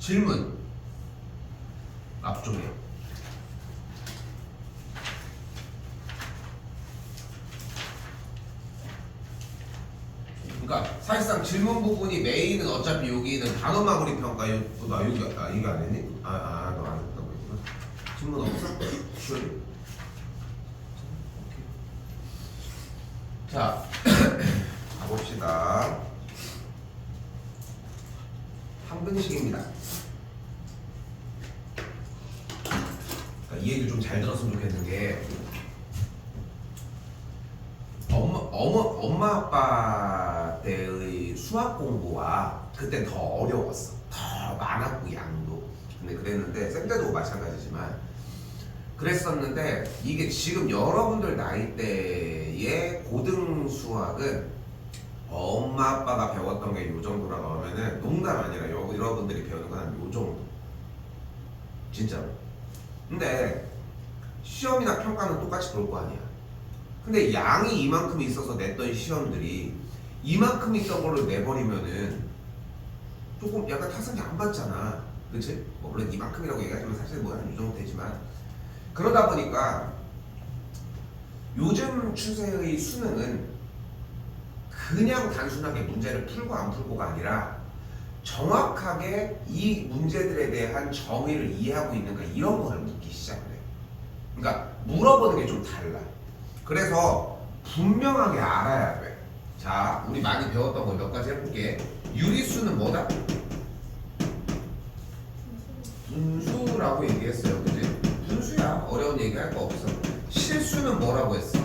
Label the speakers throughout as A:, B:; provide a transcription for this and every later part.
A: 질문 앞쪽에 그러니까 사실상 질문 부분이 메인은 어차피 여기는 단어 마무리 평가 나 여기 이거 안 했니? 너 안 했다고 했구나. 질문 없어? 줄. 자 가봅시다. 항등식입니다. 이 얘기를 좀 잘 들었으면 좋겠는 게 엄마 아빠 때의 수학 공부와 그때 더 어려웠어. 더 많았고 양도. 근데 그랬는데 쌤 때도 마찬가지지만 그랬었는데 이게 지금 여러분들 나이 대의 고등 수학은 엄마 아빠가 배웠던 게 요 정도라고 하면은 농담 아니라 여러분들이 배우는 건 한 요 정도. 진짜로. 근데 시험이나 평가는 똑같이 그럴 거 아니야. 근데 양이 이만큼 있어서 냈던 시험들이 이만큼 있던 걸로 내버리면은 조금 약간 타성이 안 받잖아. 그치? 뭐 물론 이만큼이라고 얘기하지만 사실 뭐 한 이 정도 되지만 그러다 보니까 요즘 추세의 수능은 그냥 단순하게 문제를 풀고 안 풀고가 아니라 정확하게 이 문제들에 대한 정의를 이해하고 있는가 이런 거를 묻기 시작을 해. 그러니까 물어보는 게 좀 달라. 그래서 분명하게 알아야 돼. 자, 우리 많이 배웠던 거 몇 가지 해볼게. 유리수는 뭐다? 분수라고 얘기했어요. 그지? 분수야. 어려운 얘기 할 거 없어. 실수는 뭐라고 했어?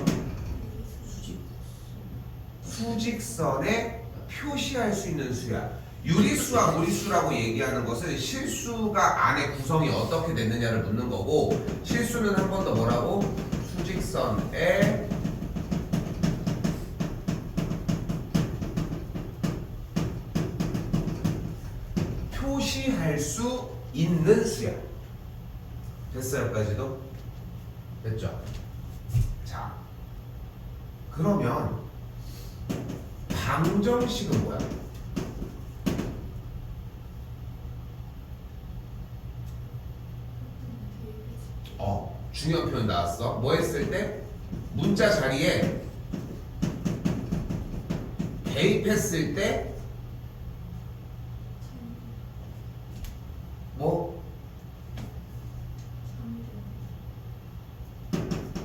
A: 수직선에 표시할 수 있는 수야. 유리수와 무리수라고 얘기하는 것은 실수가 안에 구성이 어떻게 됐느냐를 묻는 거고 실수는 한 번 더 뭐라고? 수직선에 표시할 수 있는 수야. 됐어요? 여기까지도? 됐죠? 자, 그러면 방정식은 뭐야? 중요한 표현 나왔어. 뭐 했을 때? 문자 자리에 대입했을 때 뭐?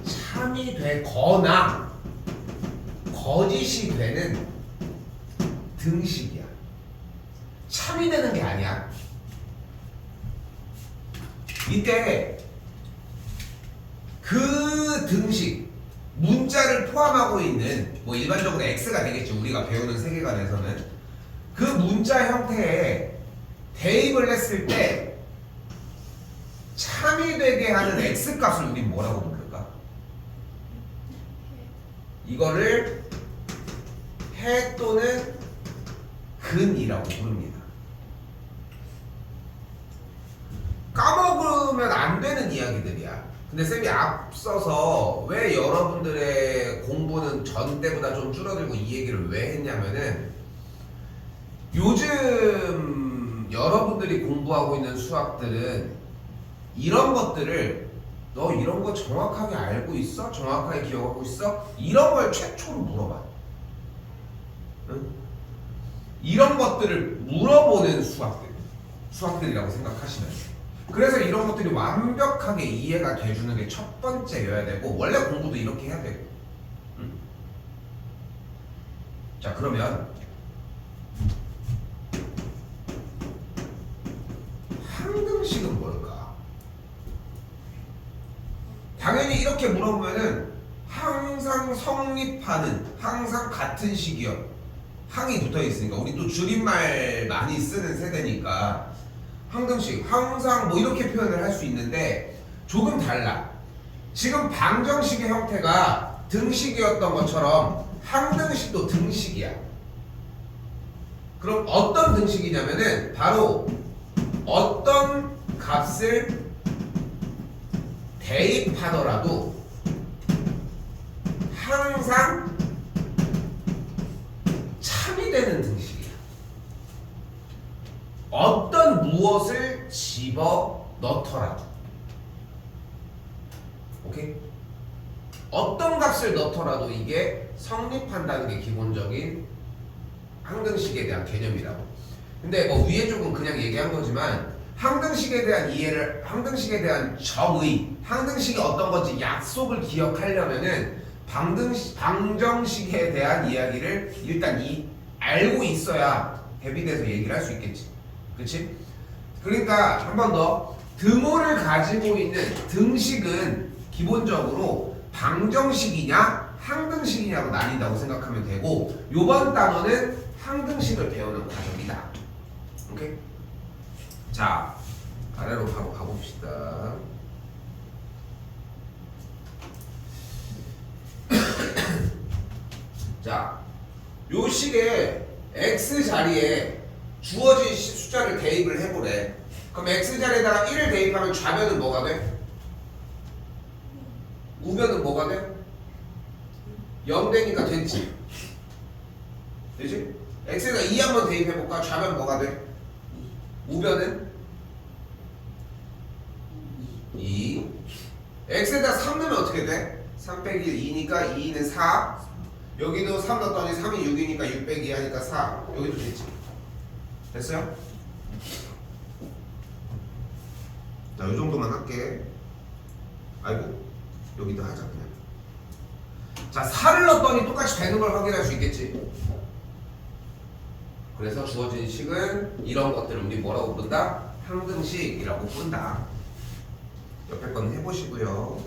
A: 참이 되거나 거짓이 되는 등식이야. 참이 되는 게 아니야. 이때 그 등식 문자를 포함하고 있는 뭐 일반적으로 x가 되겠지. 우리가 배우는 세계관에서는 그 문자 형태에 대입을 했을 때 참이 되게 하는 x값을 우린 뭐라고 부를까? 이거를 해 또는 근이라고 부릅니다. 까먹으면 안 되는 이야기들이야. 근데 쌤이 앞서서 왜 여러분들의 공부는 전 때보다 좀 줄어들고 이 얘기를 왜 했냐면은 요즘 여러분들이 공부하고 있는 수학들은 이런 것들을 너 이런 거 정확하게 알고 있어? 정확하게 기억하고 있어? 이런 걸 최초로 물어봐. 응? 이런 것들을 물어보는 수학들이라고 생각하시면 돼요. 그래서 이런 것들이 완벽하게 이해가 돼주는 게 첫 번째여야 되고 원래 공부도 이렇게 해야 되고. 자, 그러면 항등식은 뭘까? 당연히 이렇게 물어보면은 항상 성립하는 항상 같은 식이요. 항이 붙어 있으니까 우리 또 줄임말 많이 쓰는 세대니까 항등식, 항상 뭐 이렇게 표현을 할 수 있는데 조금 달라. 지금 방정식의 형태가 등식이었던 것처럼 항등식도 등식이야. 그럼 어떤 등식이냐면은 바로 어떤 값을 대입하더라도 항상 참이 되는 등식이야. 어떤 무엇을 값을 넣더라도 이게 성립한다는 게 기본적인 항등식에 대한 개념이라고. 근데 뭐 위에 쪽은 그냥 얘기한 거지만 항등식에 대한 이해를, 항등식에 대한 정의, 항등식이 어떤 건지 약속을 기억하려면은 방정식에 대한 이야기를 일단 알고 있어야 대비돼서 얘기를 할 수 있겠지. 그치? 그러니까 한 번 더, 등호를 가지고 있는 등식은 기본적으로 방정식이냐 항등식이냐로 나뉜다고 생각하면 되고, 요번 단어는 항등식을 배우는 과정이다. 오케이? 자, 아래로 바로 가봅시다. 자, 요 식에 x 자리에 주어진 숫자를 대입을 해보래. 그럼 x 자리에다가 1을 대입하면 좌변은 뭐가 돼? 우변은 뭐가 돼? 0 되니까 됐지? 되지? x에다 2 한번 대입해볼까? 좌변 뭐가 돼? 우변은? 2. x에다 3 넣으면 어떻게 돼? 3 빼기 2니까 2는 4. 여기도 3 넣었더니 3이 6이니까 6 빼기 2 하니까 4. 여기도 됐지? 됐어요? 자, 이 정도만 할게. 아이고, 여기도 하자 그냥. 자, 4를 넣었더니 똑같이 되는 걸 확인할 수 있겠지? 그래서 주어진 식은 이런 것들을 우리 뭐라고 부른다? 항등식이라고 부른다. 옆에 건 해보시고요.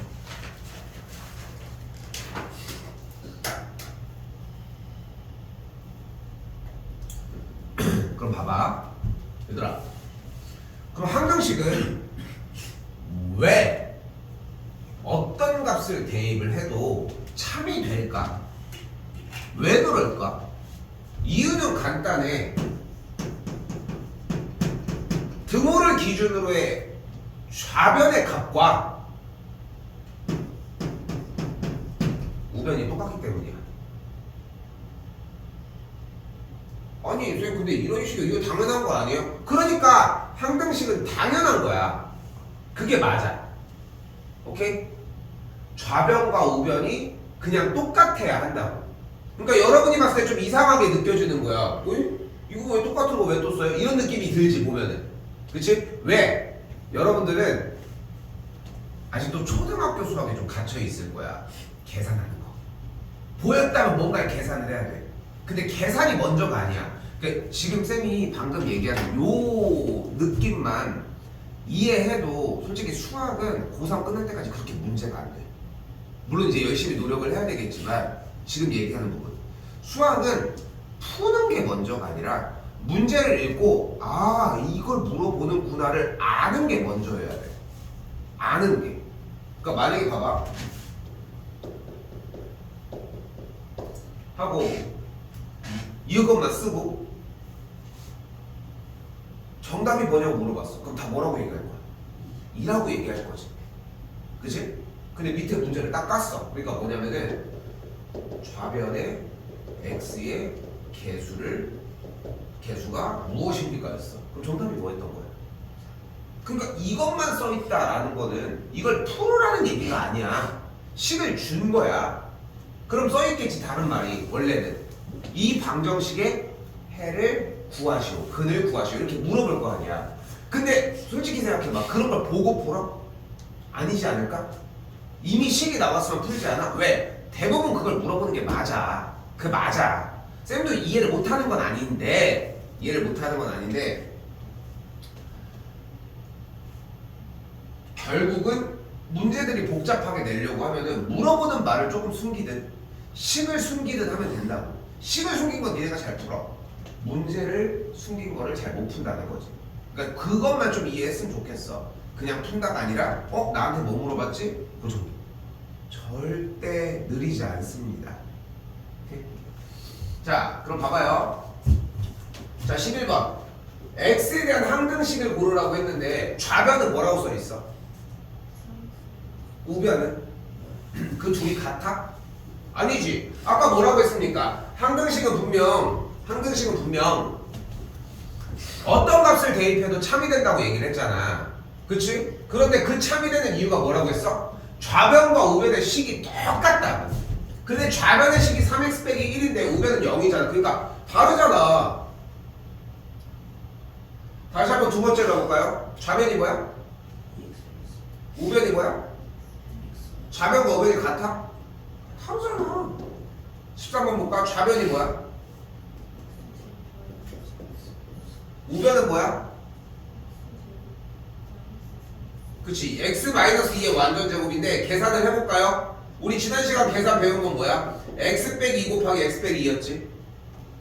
A: 그럼 봐봐, 얘들아. 그럼 항등식은 왜 어떤 값을 대입을 해도 참이 될까? 왜 그럴까? 이유는 간단해. 등호를 기준으로의 좌변의 값과 우변이 똑같기 때문이야. 아니 선생님, 근데 이런 식이 이거 당연한 거 아니에요? 그러니까 항등식은 당연한 거야. 그게 맞아. 오케이? 좌변과 우변이 그냥 똑같아야 한다고. 그러니까 여러분이 봤을 때 좀 이상하게 느껴지는 거야. 이거 왜 똑같은 거 왜 또 써요? 이런 느낌이 들지 보면은. 그치? 왜? 여러분들은 아직도 초등학교 수학에 좀 갇혀 있을 거야. 계산하는 거. 보였다면 뭔가를 계산을 해야 돼. 근데 계산이 먼저가 아니야. 그러니까 지금 쌤이 방금 얘기하는 요 느낌만 이해해도 솔직히 수학은 고3 끝날 때까지 그렇게 문제가 안 돼. 물론 이제 열심히 노력을 해야 되겠지만 지금 얘기하는 부분, 수학은 푸는 게 먼저가 아니라 문제를 읽고 아 이걸 물어보는구나를 아는 게 먼저여야 돼. 아는 게. 그러니까 만약에 봐봐, 하고 이것만 쓰고 정답이 뭐냐고 물어봤어. 그럼 다 뭐라고 얘기할 거야? 2라고 얘기할 거지. 그치? 근데 밑에 문제를 딱 깠어. 그러니까 뭐냐면은 좌변에 x의 개수가 무엇입니까? 였어. 그럼 정답이 뭐였던 거야? 그러니까 이것만 써있다라는 거는 이걸 풀으라는 얘기가 아니야. 식을 준 거야. 그럼 써있겠지. 다른 말이 원래는 이 방정식의 해를 구하시오, 근을 구하시오 이렇게 물어볼 거 아니야. 근데 솔직히 생각해봐. 그런 걸 보고 풀어? 아니지 않을까? 이미 식이 나왔으면 풀지 않아? 왜? 대부분 그걸 물어보는 게 맞아. 그 맞아. 쌤도 이해를 못하는 건 아닌데 결국은 문제들이 복잡하게 내려고 하면은 물어보는 말을 조금 숨기든 식을 숨기든 하면 된다고. 식을 숨긴 건 니네가 잘 풀어. 문제를 숨긴 거를 잘 못 푼다는 거지. 그러니까 그것만 좀 이해했으면 좋겠어. 그냥 푼다가 아니라 나한테 뭐 물어봤지? 그 정도. 절대 느리지 않습니다. 오케이? 자, 그럼 봐봐요. 자, 11번. x에 대한 항등식을 고르라고 했는데 좌변은 뭐라고 써있어? 우변은? 그 둘이 같아? 아니지. 아까 뭐라고 했습니까? 항등식은 분명 어떤 값을 대입해도 참이 된다고 얘기를 했잖아. 그치? 그런데 그 참이 되는 이유가 뭐라고 했어? 좌변과 우변의 식이 똑같다고. 근데 좌변의 식이 3x 빼기 1인데 우변은 0이잖아. 그러니까 다르잖아. 다시 한번 두 번째로 가볼까요? 좌변이 뭐야? 우변이 뭐야? 좌변과 우변이 같아? 다르잖아. 13번 볼까? 좌변이 뭐야? 우변은 뭐야? 그치, x-2의 완전제곱인데 계산을 해볼까요? 우리 지난 시간 계산 배운 건 뭐야? x 빼기 2 곱하기 x 빼기 2였지?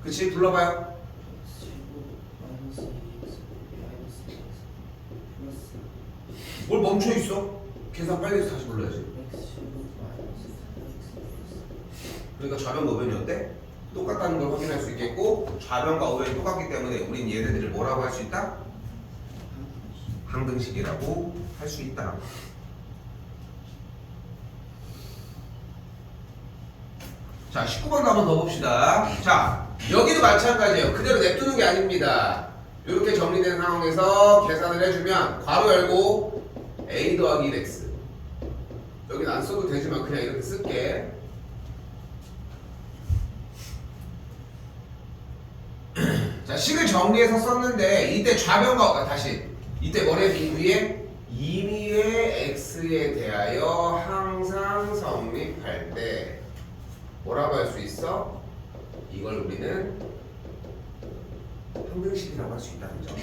A: 그치? 불러봐요. 뭘 멈춰있어? 계산 빨리 해서 다시 불러야지. 그러니까 좌변과 우변이 어때? 똑같다는 걸 확인할 수 있겠고 좌변과 우변이 똑같기 때문에 우린 얘네들을 뭐라고 할 수 있다? 항등식이라고 할 수 있다. 자, 19번도 한번 더 봅시다. 자, 여기도 마찬가지예요. 그대로 냅두는 게 아닙니다. 이렇게 정리된 상황에서 계산을 해주면 괄호 열고 a 더하기 1x, 여긴 안 써도 되지만 그냥 이렇게 쓸게. 자, 식을 정리해서 썼는데 이때 좌변과 다시 이때 뭐래? 위에 임의의 x에 대하여 항상 성립할 때 뭐라고 할 수 있어? 이걸 우리는 항등식이라고 할 수 있다는 점.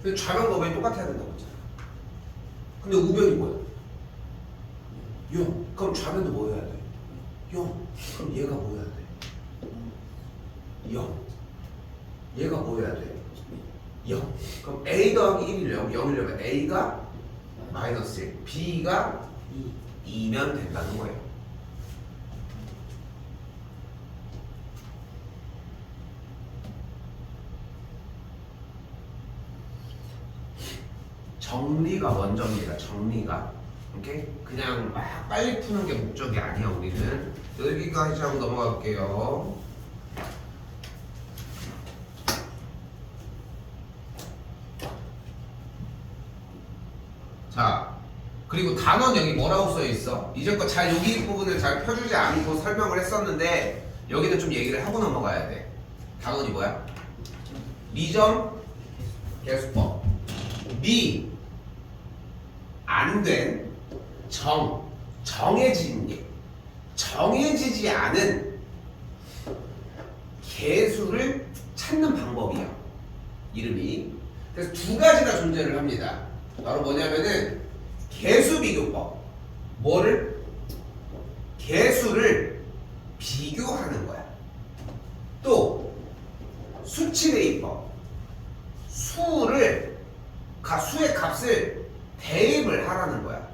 A: 근데 좌변과 우변이 똑같아야 된다고 했잖아. 근데 우변이 뭐야? 0. 그럼 좌변도 뭐 해야 돼? 0. 그럼 얘가 뭐 해야 돼? 0. 얘가 뭐 해야 돼? 0. 그럼 a 더하기 1이 0, 0이려면 a가 마이너스 1, b가 2면 된다는 거예요. 정리가 먼저입니다. 정리가. 오케이? 그냥 막 빨리 푸는 게 목적이 아니야. 우리는 여기까지 한번 넘어가 볼게요. 자, 그리고 단원 여기 뭐라고 써 있어? 이제껏 잘 여기 부분을 잘 펴주지 않고 설명을 했었는데 여기는 좀 얘기를 하고 넘어가야 돼. 단원이 뭐야? 미점 개수법. 미 안 된 정해지지 않은 개수를 찾는 방법이야. 이름이. 그래서 두 가지가 존재를 합니다. 바로 뭐냐면은 개수 비교법. 뭐를? 개수를 비교하는 거야. 또 수치 대입법. 수의 값을 대입을 하라는 거야.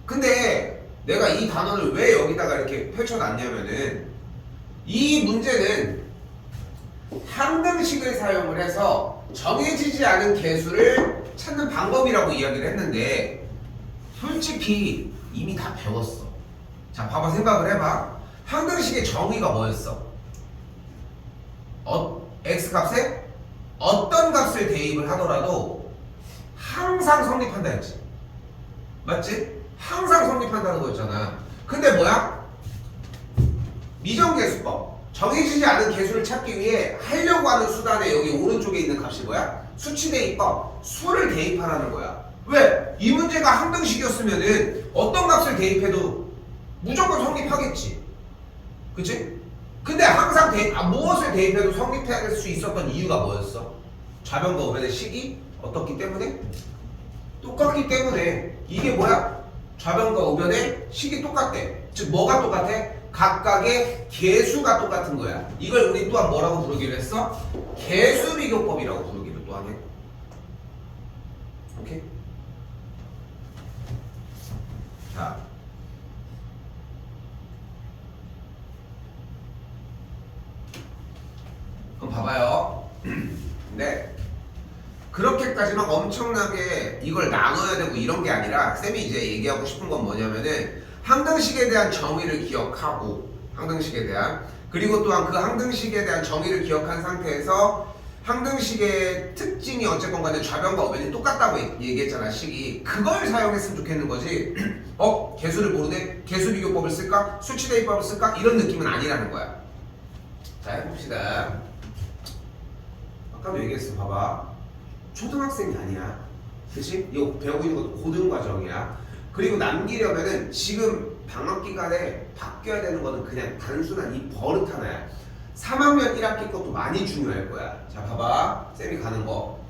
A: 근데 내가 이 단원을 왜 여기다가 이렇게 펼쳐놨냐면은 이 문제는 항등식을 사용을 해서 정해지지 않은 개수를 찾는 방법이라고 이야기를 했는데 솔직히 이미 다 배웠어. 자, 봐봐. 생각을 해봐. 항등식의 정의가 뭐였어? x값에 어떤 값을 대입을 하더라도 항상 성립한다 했지. 맞지? 항상 성립한다는 거였잖아. 근데 뭐야? 미정계수법. 정해지지 않은 개수를 찾기 위해 하려고 하는 수단에 여기 오른쪽에 있는 값이 뭐야? 수치 대입법. 수를 대입하라는 거야. 왜? 이 문제가 항등식이었으면은 어떤 값을 대입해도 무조건 성립하겠지. 그치? 근데 항상 무엇을 대입해도 성립할 수 있었던 이유가 뭐였어? 좌변과 우변의 식이 어떻기 때문에? 똑같기 때문에. 이게 뭐야? 좌변과 우변의 식이 똑같대. 즉 뭐가 똑같아? 각각의 개수가 똑같은 거야. 이걸 우리 또한 뭐라고 부르기로 했어? 개수 비교법이라고 부르기로 또한 해. 오케이? 자, 그럼 봐봐요. 네. 그렇게까지 막 엄청나게 이걸 나눠야 되고 이런 게 아니라 쌤이 이제 얘기하고 싶은 건 뭐냐면은 항등식에 대한 정의를 기억하고 항등식에 대한 그리고 또한 그 항등식에 대한 정의를 기억한 상태에서 항등식의 특징이 어쨌건 간에 좌변과 우변이 똑같다고 얘기했잖아, 식이. 그걸 사용했으면 좋겠는 거지. 개수를 모르네? 개수 비교법을 쓸까? 수치 대입법을 쓸까? 이런 느낌은 아니라는 거야. 자, 해봅시다. 아까도 얘기했어, 봐봐. 초등학생이 아니야. 그치? 이거 배우고 있는 것도 고등과정이야. 그리고 남기려면은 지금 방학 기간에 바뀌어야 되는 거는 그냥 단순한 이 버릇 하나야. 3학년 1학기 것도 많이 중요할 거야. 자, 봐봐. 쌤이 가는 거.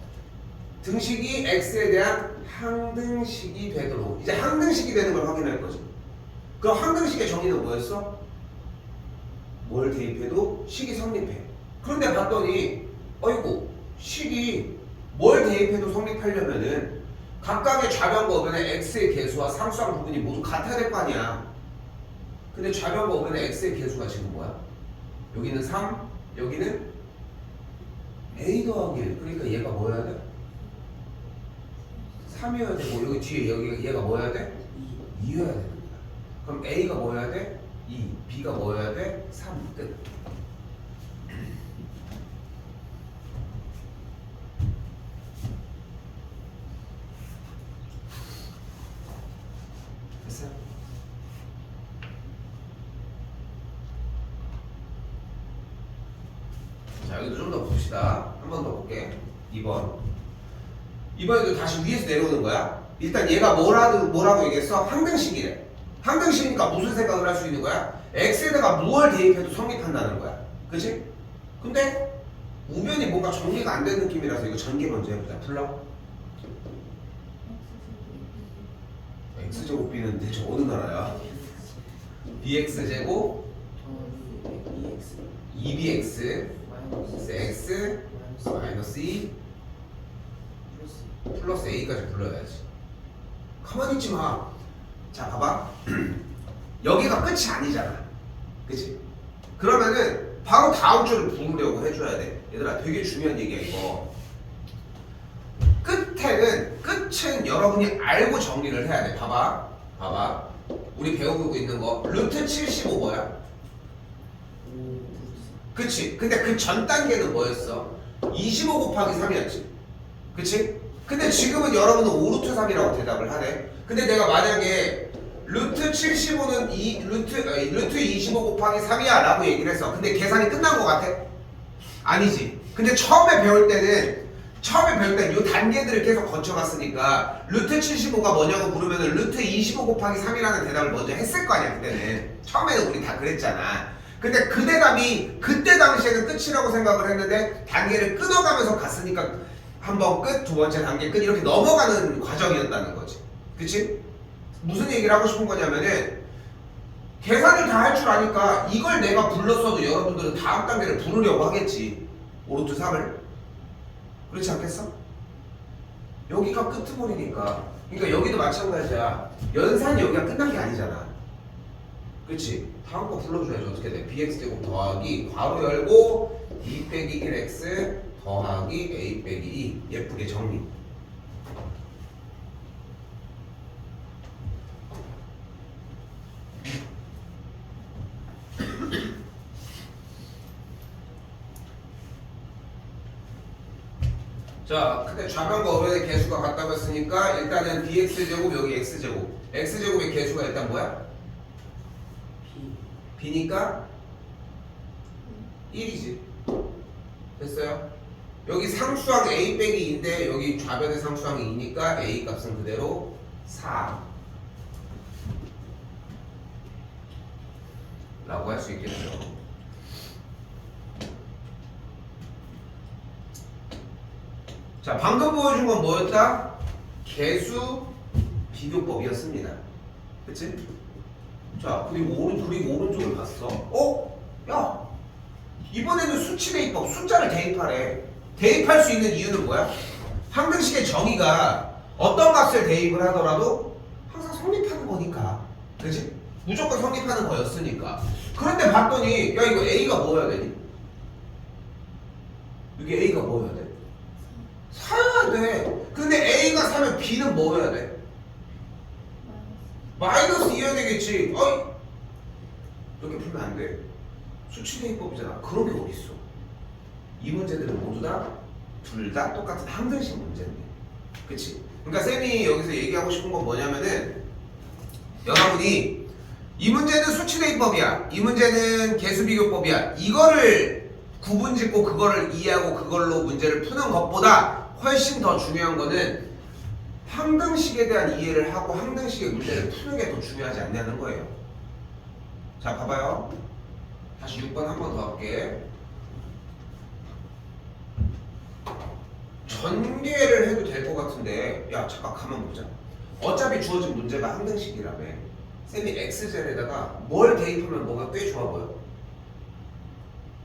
A: 등식이 x에 대한 항등식이 되도록. 이제 항등식이 되는 걸 확인할 거지. 그럼 항등식의 정의는 뭐였어? 뭘 대입해도 식이 성립해. 그런데 봤더니 어이구, 식이 뭘 대입해도 성립하려면은 각각의 좌변과 우변의 x의 개수와 상수항 부분이 모두 같아야 될 거 아니야. 근데 좌변과 우변의 x의 개수가 지금 뭐야? 여기는 3, 여기는 a 더하기 1. 그러니까 얘가 뭐여야 돼? 3이어야 되고, 여기 뒤에 얘가 뭐여야 돼? 2여야 되는 거야. 그럼 a가 뭐여야 돼? 2, b가 뭐여야 돼? 3. 끝. 됐어요? 자, 여기도 좀 더 봅시다. 한 번 더 볼게. 2번. 이번에도 다시 위에서 내려오는 거야. 일단 얘가 뭐라고 얘기했어? 항등식이래. 항등식이니까 무슨 생각을 할 수 있는 거야? x에다가 무얼 대입해도 성립한다는 거야. 그치? 근데 우변이 뭔가 정리가 안 된 느낌이라서 이거 전개 먼저 해보자. 불러. x제곱b는 대체 어느 나라야? bx제곱 2bx x 마이너스 2 플러스 a까지 불러야지. 가만히 있지 마. 자, 봐봐. 여기가 끝이 아니잖아. 그치? 그러면은 바로 다음 줄을 부르려고 해줘야 돼. 얘들아, 되게 중요한 얘기야 이거. 끝은 여러분이 알고 정리를 해야 돼. 봐봐. 우리 배우고 있는 거 루트 75 뭐야? 그치? 근데 그 전 단계는 뭐였어? 25 곱하기 3이었지. 그치? 근데 지금은 여러분은 5루트 3이라고 대답을 하네. 근데 내가 만약에 루트 75는 루트 25 곱하기 3이야 라고 얘기를 했어. 근데 계산이 끝난 것 같아? 아니지. 근데 처음에 배울 때는 이 단계들을 계속 거쳐갔으니까 루트 75가 뭐냐고 물으면 루트 25 곱하기 3이라는 대답을 먼저 했을 거 아니야. 그때는 처음에는 우리 다 그랬잖아. 근데 그 대답이 그때 당시에는 끝이라고 생각을 했는데 단계를 끊어가면서 갔으니까 한 번 끝, 두 번째 단계 끝 이렇게 넘어가는 과정이었다는 거지. 그치? 무슨 얘기를 하고 싶은 거냐면은 계산을 다 할 줄 아니까 이걸 내가 불렀어도 여러분들은 다음 단계를 부르려고 하겠지. 5루트 3을. 그렇지 않겠어? 여기가 끄트머리니까. 그러니까 여기도 마찬가지야. 연산이 여기가 끝난 게 아니잖아. 그치? 다음 거 불러줘야지. 어떻게 돼? bx제곱 더하기 괄호 열고 2 빼기 1x 더하기 a 빼기 2. 예쁘게 정리. 자, 근데 좌변과 우변의 개수가 같다고 했으니까 일단은 bx제곱 여기 x제곱의 개수가 일단 뭐야? b니까 1이지. 됐어요? 여기 상수항 a 빼기 2인데 여기 좌변의 상수항이 2니까 a 값은 그대로 4 라고 할 수 있겠죠. 자, 방금 보여준 건 뭐였다? 개수 비교법이었습니다. 그치? 자, 그리고 오른쪽을 봤어. 야! 이번에는 수치 대입법, 숫자를 대입하래. 대입할 수 있는 이유는 뭐야? 항등식의 정의가 어떤 값을 대입을 하더라도 항상 성립하는 거니까. 그치? 무조건 성립하는 거였으니까. 그런데 봤더니, 야, 이거 A가 뭐여야 되니? 여기 A가 뭐여야 돼? 4여야 돼. 근데 A가 4면 B는 뭐여야 돼? 마이너스 2여야 되겠지. 이렇게 풀면 안 돼. 수치 대입법이잖아. 그런 게 어딨어? 이 문제들은 모두 다 둘 다 똑같은 항등식 문제인데, 그치? 그러니까 쌤이 여기서 얘기하고 싶은 건 뭐냐면은 여러분이 이 문제는 수치 대입법이야, 이 문제는 개수 비교법이야, 이거를 구분짓고 그거를 이해하고 그걸로 문제를 푸는 것보다 훨씬 더 중요한 거는 항등식에 대한 이해를 하고 항등식의 문제를 푸는 게 더 중요하지 않냐는 거예요. 자, 봐봐요. 다시 6번 한 번 더 할게. 전개를 해도 될 것 같은데, 야 잠깐 가만 보자. 어차피 주어진 문제가 항등식이라며. 쌤이 x자리에다가 뭘 대입하면 뭐가 꽤 좋아 보여?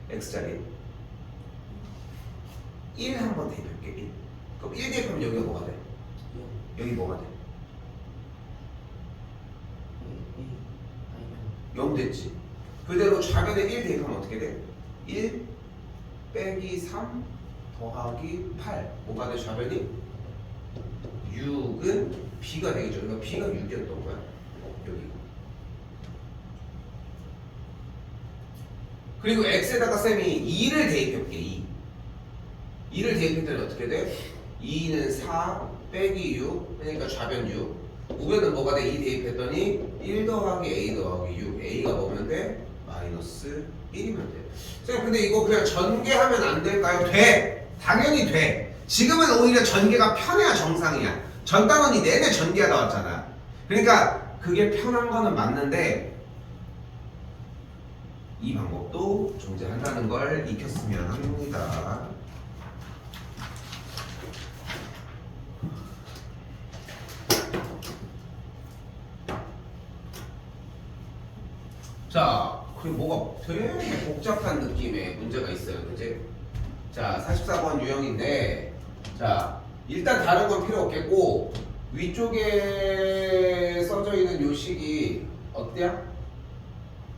A: x자리 1 한번 대입할게. 1. 그럼 1 대입하면 여기가 뭐가 돼? 여기 뭐가 돼? 0 됐지. 그대로 좌변에 1 대입하면 어떻게 돼? 1 빼기 3 더하기 8. 뭐가 돼 좌변이? 6은 b가 되겠죠. 그러니까 b가 6이었던 거야. 여기. 그리고 x에다가 쌤이 2를 대입해볼게. 2를 대입했더니 어떻게 돼? 2는 4 빼기 6. 그러니까 좌변 6. 우변은 뭐가 돼? 2 대입했더니 1 더하기 a 더하기 6. a가 뭐면 돼? 마이너스 1이면 돼. 쌤 근데 이거 그냥 전개하면 안 될까요? 돼! 당연히 돼! 지금은 오히려 전개가 편해야 정상이야. 전 단원이 내내 전개가 나왔잖아. 그러니까 그게 편한 거는 맞는데 이 방법도 존재한다는 걸 익혔으면 합니다. 자, 그리고 뭐가 되게 복잡한 느낌의 문제가 있어요. 그치? 자, 44번 유형인데, 자, 일단 다른 건 필요 없겠고, 위쪽에 써져 있는 요 식이 어때요?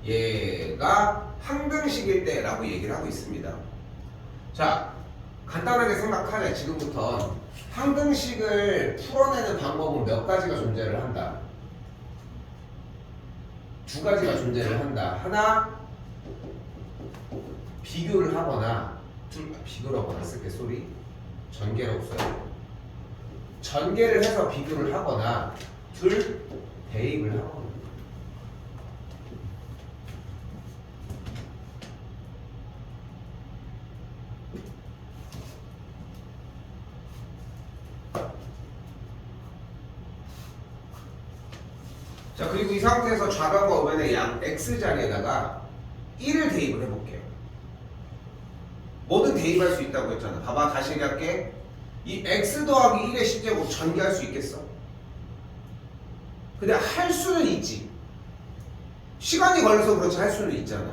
A: 얘가 항등식일 때라고 얘기를 하고 있습니다. 자, 간단하게 생각하자. 지금부터 항등식을 풀어내는 방법은 몇 가지가 존재를 한다. 두 가지가 존재를 한다. 하나, 비교를 하거나, 둘, 비교라고 안 쓸게, 소리. 전개라고 써요. 전개를 해서 비교를 하거나, 둘, 대입을 하거나. 자, 그리고 이 상태에서 좌변과 우변의 양 x자리에다가 1을 대입을 해볼게요. 뭐든 대입할 수 있다고 했잖아. 봐봐, 다시 얘기할게. 이 x 더하기 1의 10제곱 전개할 수 있겠어? 근데 할 수는 있지. 시간이 걸려서 그렇지 할 수는 있잖아.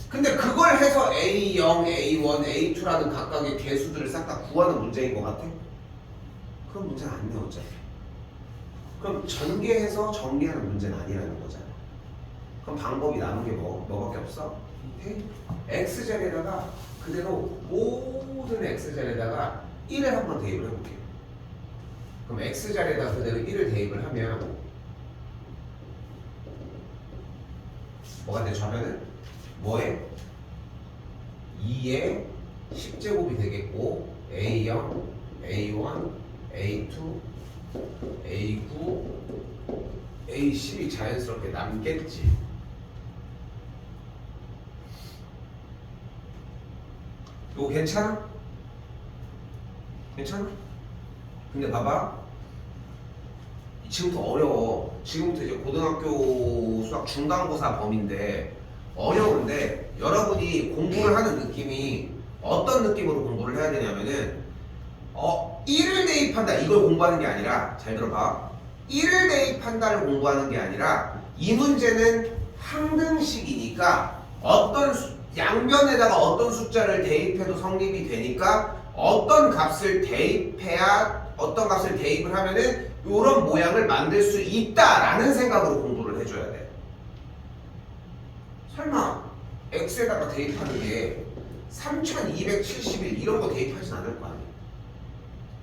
A: 근데 그걸 해서 A0, A1, A2라는 각각의 개수들을 싹 다 구하는 문제인 것 같아? 그런 문제는 안 내었잖아. 그럼 전개해서 정리하는 문제는 아니라는 거잖아. 그럼 방법이 남은 게 뭐밖에 없어? x자리에다가 그대로 모든 x자리에다가 1을 한번 대입을 해볼게요. 그럼 x자리에다가 그대로 1을 대입을 하면 뭐가 돼? 좌변은 뭐에? 2의 10제곱이 되겠고 A0, A1, A2, A9, A10이 자연스럽게 남겠지. 이거 괜찮아? 괜찮아? 근데 봐봐, 지금부터 어려워. 지금부터 이제 고등학교 수학 중간고사 범위인데 어려운데, 여러분이 공부를 하는 느낌이 어떤 느낌으로 공부를 해야 되냐면은 1을 대입한다 이걸 공부하는 게 아니라, 잘 들어봐, 1을 대입한다를 공부하는 게 아니라 이 문제는 항등식이니까 양변에다가 어떤 숫자를 대입해도 성립이 되니까 어떤 값을 대입해야, 어떤 값을 대입을 하면은 이런 모양을 만들 수 있다라는 생각으로 공부를 해줘야 돼. 설마 x에다가 대입하는 게 3271 이런 거 대입하진 않을 거 아니야.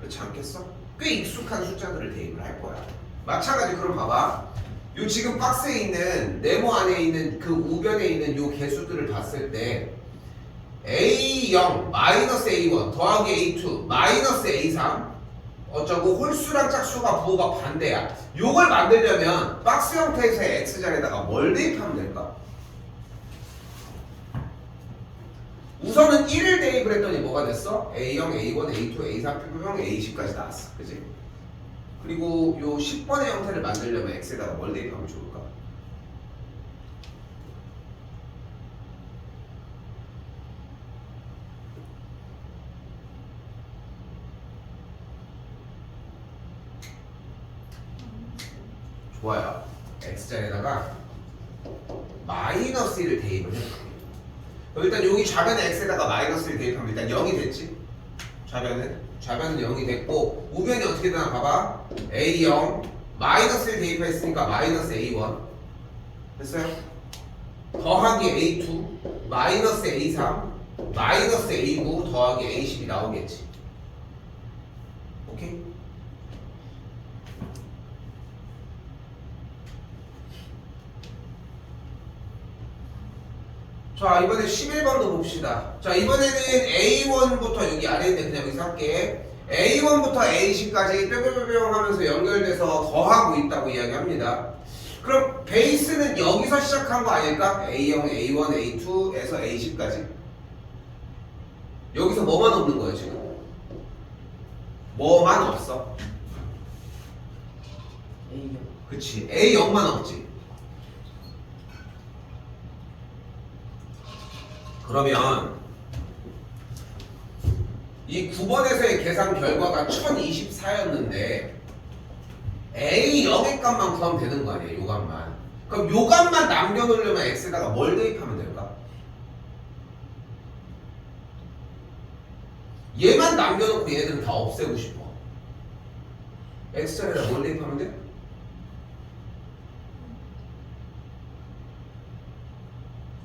A: 그렇지 않겠어? 꽤 익숙한 숫자들을 대입을 할 거야. 마찬가지. 그럼 봐봐, 요 지금 박스에 있는 네모 안에 있는 그 우변에 있는 요 개수들을 봤을 때 A0 마이너스 A1 더하기 A2 마이너스 A3 어쩌고 홀수랑 짝수가 부호가 반대야. 요걸 만들려면 박스 형태에서의 X자리에다가 뭘 대입하면 될까? 우선은 1을 대입을 했더니 뭐가 됐어? A0, A1, A2, A3, P형, A10까지 나왔어. 그치? 그리고 요 10번의 형태를 만들려면 X에다가 뭘 대입하면 좋을까? 좋아요. X자리에다가 마이너스 1을 대입을 해. 일단 여기 좌변에 X에다가 마이너스 1 대입하면 일단 0이 됐지? 좌변은 0이 됐고 우변이 어떻게 되나 봐봐. A0 마이너스 1 대입했으니까 마이너스 A1 됐어요? 더하기 A2 마이너스 A3 마이너스 A9 더하기 A10이 나오겠지. 오케이? 자, 이번에 11번도 봅시다. 자, 이번에는 A1부터 여기 아래에 있는 그냥 여기서 할게. A1부터 A10까지 뿅뿅뿅 하면서 연결돼서 더하고 있다고 이야기합니다. 그럼 베이스는 여기서 시작한 거 아닐까? A0, A1, A2에서 A10까지. 여기서 뭐만 없는 거예요, 지금? 뭐만 없어?
B: A요.
A: 그치. A0만 없지. 그러면 이 9번에서의 계산 결과가 1024였는데 A0의 값만 구하면 되는 거 아니에요? 요 값만. 그럼 요 값만 남겨놓으려면 X에다가 뭘 대입하면 될까? 얘만 남겨놓고 얘들은 다 없애고 싶어. X자리에다 뭘 대입하면 돼?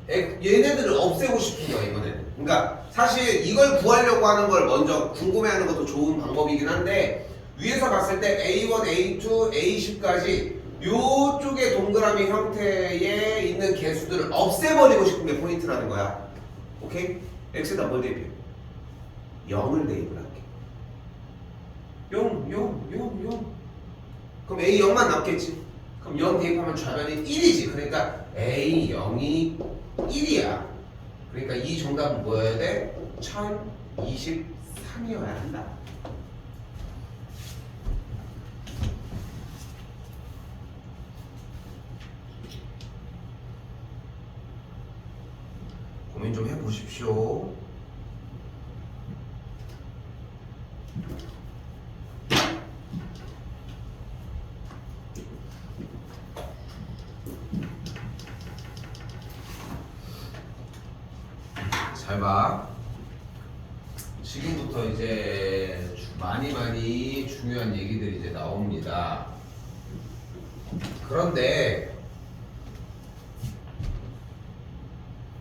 A: 얘네들을 없애고 싶은 거야 이번에는. 그러니까 사실 이걸 구하려고 하는 걸 먼저 궁금해하는 것도 좋은 방법이긴 한데 위에서 봤을 때 A1, A2, A10까지 요쪽에 동그라미 형태에 있는 개수들을 없애버리고 싶은 게 포인트라는 거야. 오케이? X에다 뭘 대입해? 0을 대입을 할게. 0. 그럼 A0만 남겠지. 그럼 0 대입하면 좌변이 1이지. 그러니까 A0이 1이야. 그러니까 이 정답은 뭐여야 돼? 1023이어야 한다. 고민 좀 해보십시오. 잘 봐. 지금부터 이제 많이 중요한 얘기들이 이제 나옵니다. 그런데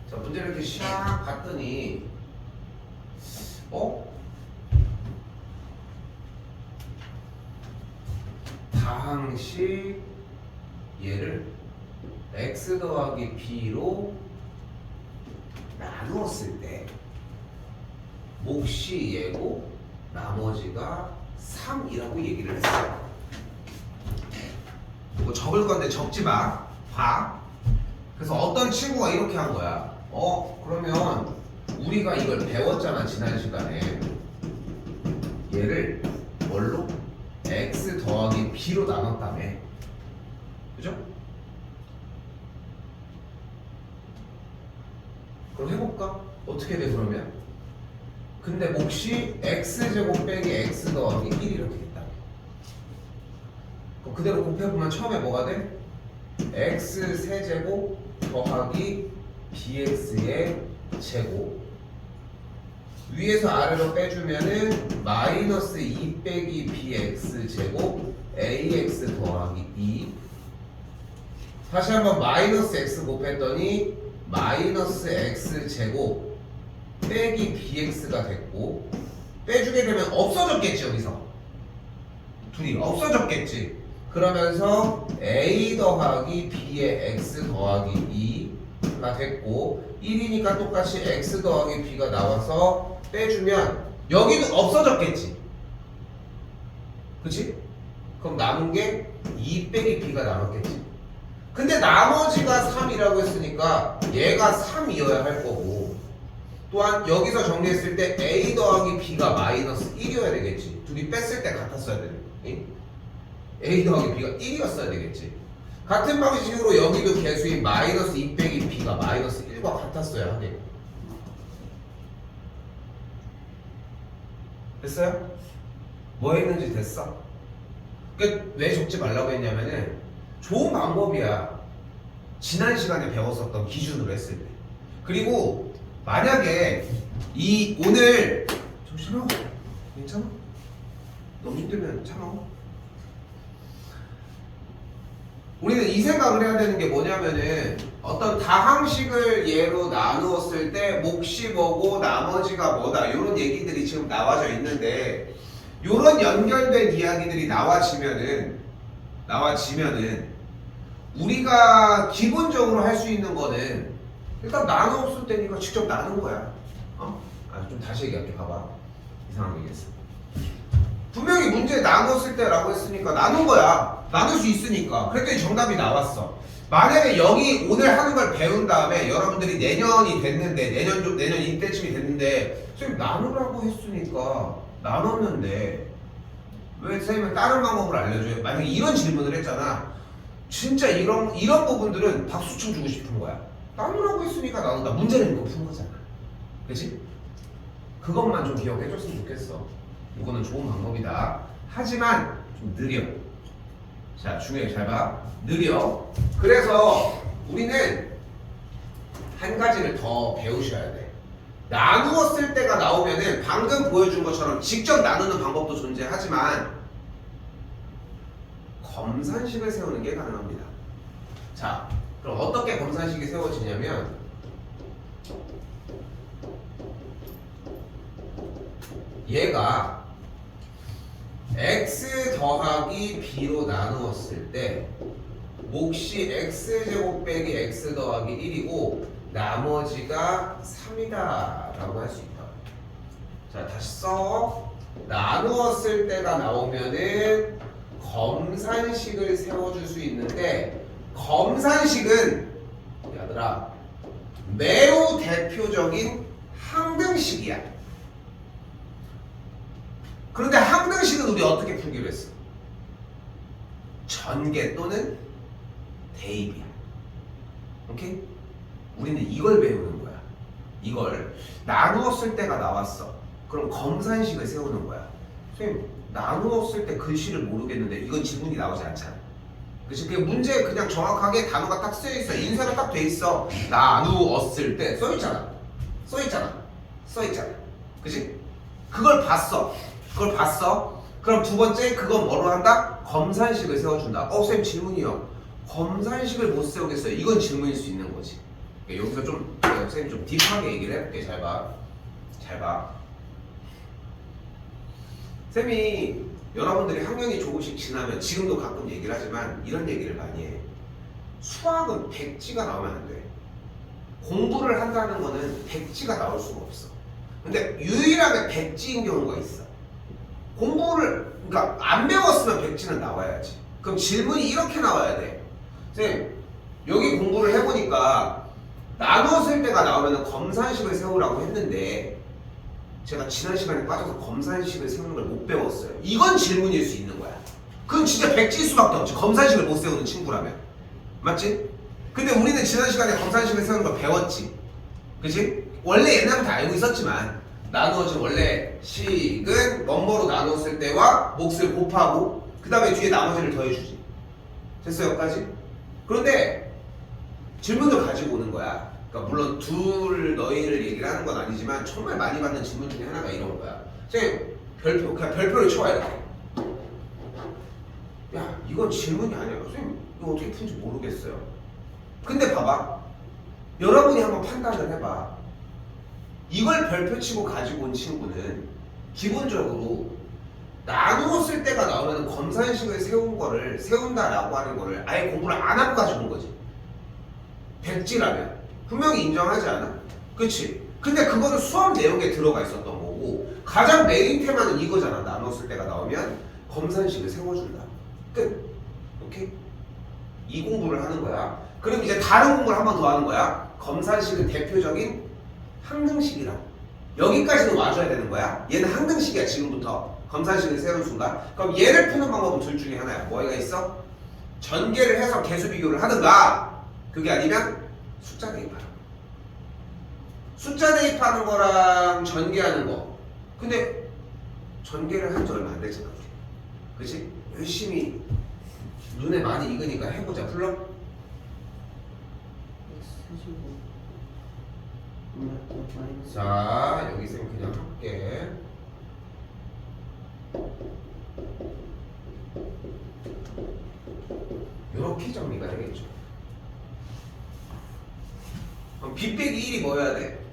A: 자, 문제를 이렇게 샥 봤더니 다항식 얘를 x 더하기 b로 나누었을 때 몫이 얘고 나머지가 3이라고 얘기를 했어요. 이거 적을 건데 적지 마. 봐. 그래서 어떤 친구가 이렇게 한 거야. 그러면 우리가 이걸 배웠잖아 지난 시간에. 얘를 뭘로? x 더하기 b로 나눴다며. 그죠? 그럼 해볼까? 어떻게 돼 그러면? 근데 몫이 x제곱 빼기 x 더하기 1 이렇게 됐다. 그럼 그대로 곱해보면 처음에 뭐가 돼? x 세제곱 더하기 bx의 제곱 위에서 아래로 빼주면은 마이너스 2 빼기 bx 제곱 ax 더하기 2 다시 한번 마이너스 x 곱했더니 마이너스 x 제곱 빼기 bx가 됐고 빼주게 되면 없어졌겠지. 여기서 둘이 없어졌겠지. 그러면서 a 더하기 b의 x 더하기 2가 됐고 1이니까 똑같이 x 더하기 b가 나와서 빼주면 여기도 없어졌겠지. 그치? 그럼 남은 게 2 빼기 b가 남았겠지. 근데 나머지가 3이라고 했으니까 얘가 3이어야 할 거고 또한 여기서 정리했을 때 a 더하기 b가 마이너스 1이어야 되겠지. 둘이 뺐을 때 같았어야 되는 a 더하기 b가 1이었어야 되겠지. 같은 방식으로 여기도 개수인 마이너스 2 빼기 b가 마이너스 1과 같았어야 하겠고. 됐어요? 뭐 했는지 됐어? 그러니까 왜 적지 말라고 했냐면은 좋은 방법이야. 지난 시간에 배웠었던 기준으로 했을 때. 그리고 만약에 이 오늘 좀 참아. 괜찮아? 너무 힘들면 참아. 우리는 이 생각을 해야 되는 게 뭐냐면은 어떤 다항식을 예로 나누었을 때 몫이 뭐고 나머지가 뭐다 이런 얘기들이 지금 나와져 있는데 이런 연결된 이야기들이 나와지면은 우리가 기본적으로 할 수 있는 거는 일단 나누었을 때니까 직접 나눈 거야. 좀 다시 얘기할게. 봐봐. 이상하게 얘기했어. 분명히 문제 나눴을 때라고 했으니까 나눈 거야. 나눌 수 있으니까. 그랬더니 정답이 나왔어. 만약에 여기 오늘 하는 걸 배운 다음에 여러분들이 내년이 됐는데 내년 이때쯤이 됐는데 선생님 나누라고 했으니까 나눴는데 왜 선생님은 다른 방법을 알려줘요? 만약에 이런 질문을 했잖아. 진짜 이런 부분들은 박수 쳐주고 싶은 거야. 나누라고 했으니까 나눈다. 문제는 이거 푼 거잖아. 그치? 그것만 좀 기억해줬으면 좋겠어. 이거는 좋은 방법이다. 하지만 좀 느려. 자, 중요해. 잘 봐. 느려. 그래서 우리는 한 가지를 더 배우셔야 돼. 나누었을 때가 나오면은 방금 보여준 것처럼 직접 나누는 방법도 존재하지만 검산식을 세우는 게 가능합니다. 자, 그럼 어떻게 검산식이 세워지냐면 얘가 x 더하기 b로 나누었을 때 몫이 x제곱 빼기 x 더하기 1이고 나머지가 3이다 라고 할 수 있다. 자, 다시 써. 나누었을 때가 나오면은 검산식을 세워줄 수 있는데 검산식은 얘들아 매우 대표적인 항등식이야. 그런데 항등식은 우리 어떻게 풀기로 했어? 전개 또는 대입이야. 오케이? 우리는 이걸 배우는 거야. 이걸 나누었을 때가 나왔어. 그럼 검산식을 세우는 거야. 선생님 나누었을 때 글씨를 모르겠는데 이건 질문이 나오지 않잖아. 그치? 그 문제에 그냥 정확하게 단어가 딱 쓰여있어. 인쇄가 딱 돼 있어. 나누었을 때 써있잖아. 그치? 그걸 봤어. 그럼 두 번째 그건 뭐로 한다? 검산식을 세워준다. 선생님 질문이요. 검산식을 못 세우겠어요. 이건 질문일 수 있는 거지. 여기서 좀 선생님 좀 딥하게 얘기를 해볼게. 잘 봐. 쌤이 여러분들이 학년이 조금씩 지나면 지금도 가끔 얘기를 하지만 이런 얘기를 많이 해. 수학은 백지가 나오면 안 돼. 공부를 한다는 거는 백지가 나올 수가 없어. 근데 유일하게 백지인 경우가 있어. 그러니까 안 배웠으면 백지는 나와야지. 그럼 질문이 이렇게 나와야 돼. 쌤, 여기 공부를 해보니까 나누었을 때가 나오면 검산식을 세우라고 했는데 제가 지난 시간에 빠져서 검산식을 세우는 걸 못 배웠어요. 이건 질문일 수 있는 거야. 그건 진짜 백지일 수밖에 없지. 검산식을 못 세우는 친구라면. 맞지? 근데 우리는 지난 시간에 검산식을 세우는 걸 배웠지. 그치? 원래 옛날부터 알고 있었지만 나누어진 원래 식은 뭐뭐로 나눴을 때와 몫을 곱하고 그 다음에 뒤에 나머지를 더해주지. 됐어 여기까지? 그런데 질문을 가지고 오는 거야. 그러니까 물론 너희를 얘기를 하는 건 아니지만 정말 많이 받는 질문 중에 하나가 이런 거야. 선생님 그냥 별표를 쳐야 돼. 야 이건 질문이 아니야. 선생님 이거 어떻게 푼지 모르겠어요. 근데 봐봐. 여러분이 한번 판단을 해봐. 이걸 별표 치고 가지고 온 친구는 기본적으로 나누어 쓸 때가 나오면 검산식을 세운다라고 하는 거를 아예 공부를 안 하고 가지고 온 거지. 백지라면 분명히 인정하지 않아? 그치? 근데 그거는 수업 내용에 들어가 있었던 거고 가장 메인 테마는 이거잖아. 나누어 쓸 때가 나오면 검산식을 세워준다. 끝. 오케이? 이 공부를 하는 거야. 그럼 이제 다른 공부를 한 번 더 하는 거야. 검산식은 대표적인 항등식이라고. 여기까지는 와줘야 되는 거야. 얘는 항등식이야. 지금부터 검산식을 세우는 순간. 그럼 얘를 푸는 방법은 둘 중에 하나야. 뭐가 있어? 전개를 해서 개수 비교를 하든가 그게 아니면 숫자 대입하는 거. 숫자 대입하는 거랑 전개하는 거. 근데 전개를 한 지 얼마 안 됐잖아. 그치? 열심히 눈에 많이 익으니까 해보자. 불러? 자, 여기 쌤 그냥 할게. 요렇게 정리가 되겠죠. 그럼 B 빼기 1이 뭐여야 돼?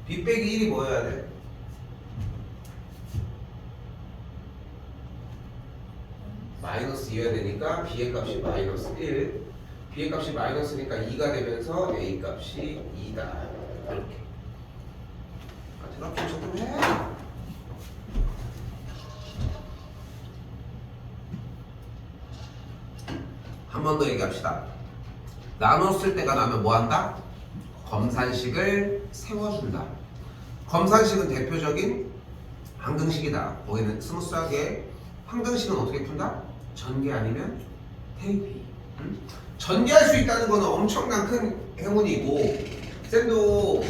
A: B 빼기 1이 뭐여야 돼? 마이너스 2여야 되니까 B의 값이 마이너스 1. B의 값이 마이너스니까 2가 되면서 A 값이 2다. 이렇게. 대답 좀 해. 한 번 더 얘기합시다. 나눴을 때가 나면 뭐 한다? 검산식을 세워준다. 검산식은 대표적인 항등식이다. 거기는 스무스하게. 항등식은 어떻게 푼다? 전개 아니면 대입. 전개할 수 있다는 거는 엄청난 큰 행운이고 쌤도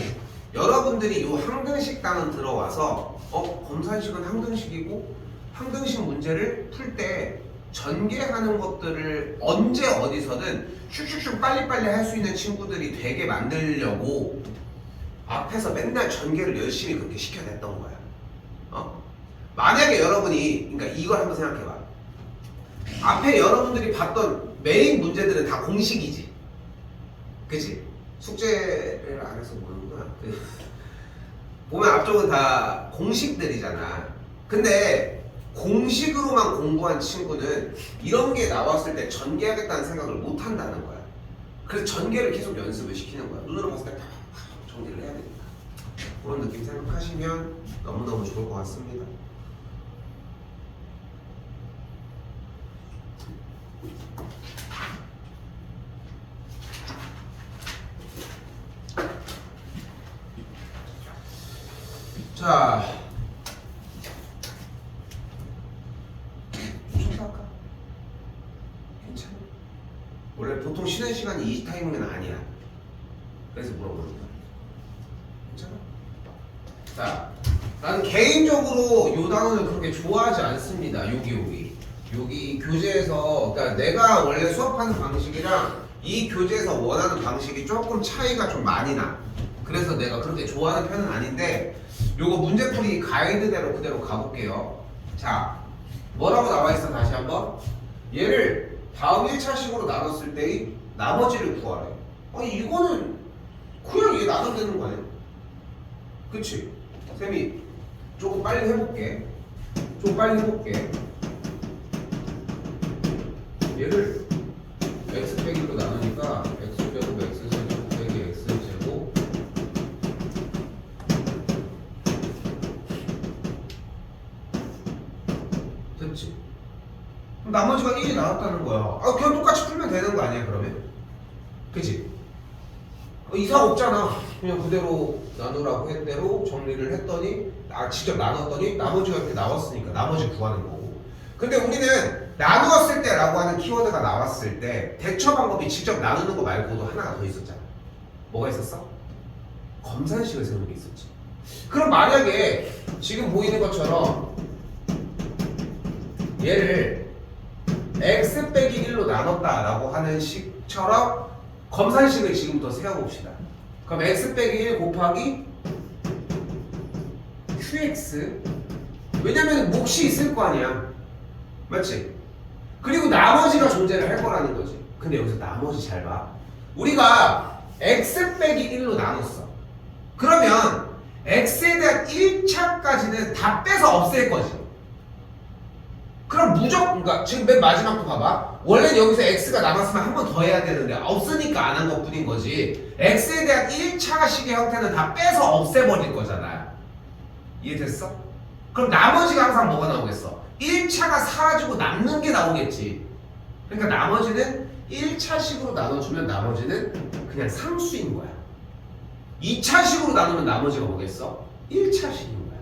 A: 여러분들이 이 항등식 단원 들어와서 검산식은 항등식이고 항등식 문제를 풀 때 전개하는 것들을 언제 어디서든 슉슉슉 빨리빨리 할 수 있는 친구들이 되게 만들려고 앞에서 맨날 전개를 열심히 그렇게 시켜냈던 거야. 만약에 여러분이 그러니까 이걸 한번 생각해봐. 앞에 여러분들이 봤던 메인 문제들은 다 공식이지. 그치? 숙제를 안 해서 모르는구나. 보면 앞쪽은 다 공식들이잖아. 근데 공식으로만 공부한 친구는 이런 게 나왔을 때 전개하겠다는 생각을 못 한다는 거야. 그래서 전개를 계속 연습을 시키는 거야. 눈으로 봤을 때 다 정리를 해야 되니까. 그런 느낌 생각하시면 너무너무 좋을 것 같습니다. 자, 할까? 괜찮아. 원래 보통 쉬는 시간이 이 타이밍은 아니야. 그래서 물어보는 거야. 괜찮아? 자, 나는 개인적으로 요 단어는 그렇게 좋아하지 않습니다. 여기 교재에서, 그러니까 내가 원래 수업하는 방식이랑 이 교재에서 원하는 방식이 조금 차이가 좀 많이 나. 그래서 내가 그렇게 좋아하는 편은 아닌데 요거 문제풀이 가이드대로 그대로 가볼게요. 자, 뭐라고 나와있어? 다시 한번 얘를 다음 1차식으로 나눴을 때의 나머지를 구하래. 이거는 그냥 얘 나누면 되는 거 아니야? 그치? 쌤이 조금 빨리 해볼게. 얘를 x 빼기 1로 나누니까 x제곱 x제곱 빼기 x제곱 됐지? 그럼 나머지가 1이 나왔다는 거야. 그냥 똑같이 풀면 되는 거 아니야 그러면? 그치? 이상 없잖아. 그냥 그대로 나누라고 한 대로 정리를 했더니 직접 나눴더니 나머지가 이렇게 나왔으니까 나머지 구하는 거고. 근데 우리는 나누었을 때라고 하는 키워드가 나왔을 때 대처 방법이 직접 나누는 거 말고도 하나가 더 있었잖아. 뭐가 있었어? 검산식을 세우는 게 있었지. 그럼 만약에 지금 보이는 것처럼 얘를 x 빼기 1로 나눴다라고 하는 식처럼 검산식을 지금부터 세워봅시다. 그럼 x 빼기 1 곱하기 qx. 왜냐면 몫이 있을 거 아니야. 맞지? 그리고 나머지가 존재를 할 거라는 거지. 근데 여기서 나머지 잘 봐. 우리가 x 빼기 1로 나눴어. 그러면 x에 대한 1차까지는 다 빼서 없앨 거지. 그럼 무조건, 그러니까 지금 맨 마지막 거 봐봐. 원래는 여기서 x가 남았으면 한 번 더 해야 되는데 없으니까 안 한 것 뿐인 거지. x에 대한 1차식의 형태는 다 빼서 없애버릴 거잖아. 이해됐어? 그럼 나머지가 항상 뭐가 나오겠어? 1차가 사라지고 남는 게 나오겠지. 그러니까 나머지는 1차식으로 나눠주면 나머지는 그냥 상수인 거야. 2차식으로 나누면 나머지가 뭐겠어? 1차식인 거야.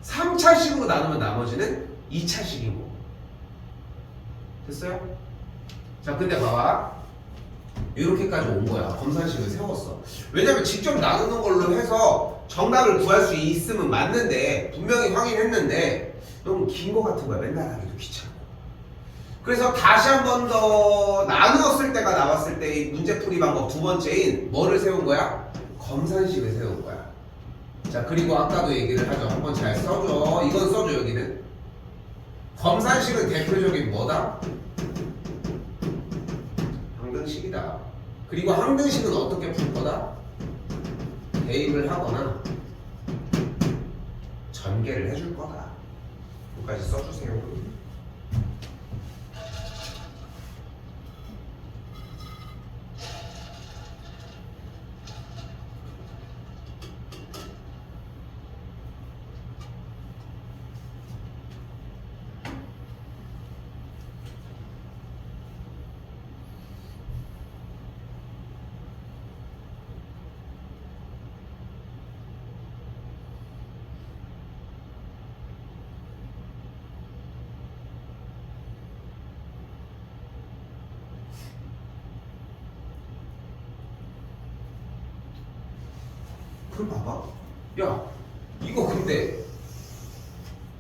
A: 3차식으로 나누면 나머지는 2차식인 거고. 됐어요? 자, 근데 봐봐. 이렇게까지 온 거야. 검산식을 세웠어. 왜냐면 직접 나누는 걸로 해서 정답을 구할 수 있으면 맞는데, 분명히 확인했는데 너무 긴 거 같은 거야. 맨날 하기도 귀찮고. 그래서 다시 한 번 더 나누었을 때가 나왔을 때 이 문제풀이 방법 두 번째인 뭐를 세운 거야? 검산식을 세운 거야. 자, 그리고 아까도 얘기를 하죠. 한번 잘 써줘. 이건 써줘. 여기는 검산식은 대표적인 뭐다? 항등식이다. 그리고 항등식은 어떻게 풀 거다? 대입을 하거나 전개를 해줄 거다. 여기까지 써주세요. 그럼 봐봐. 야, 이거 근데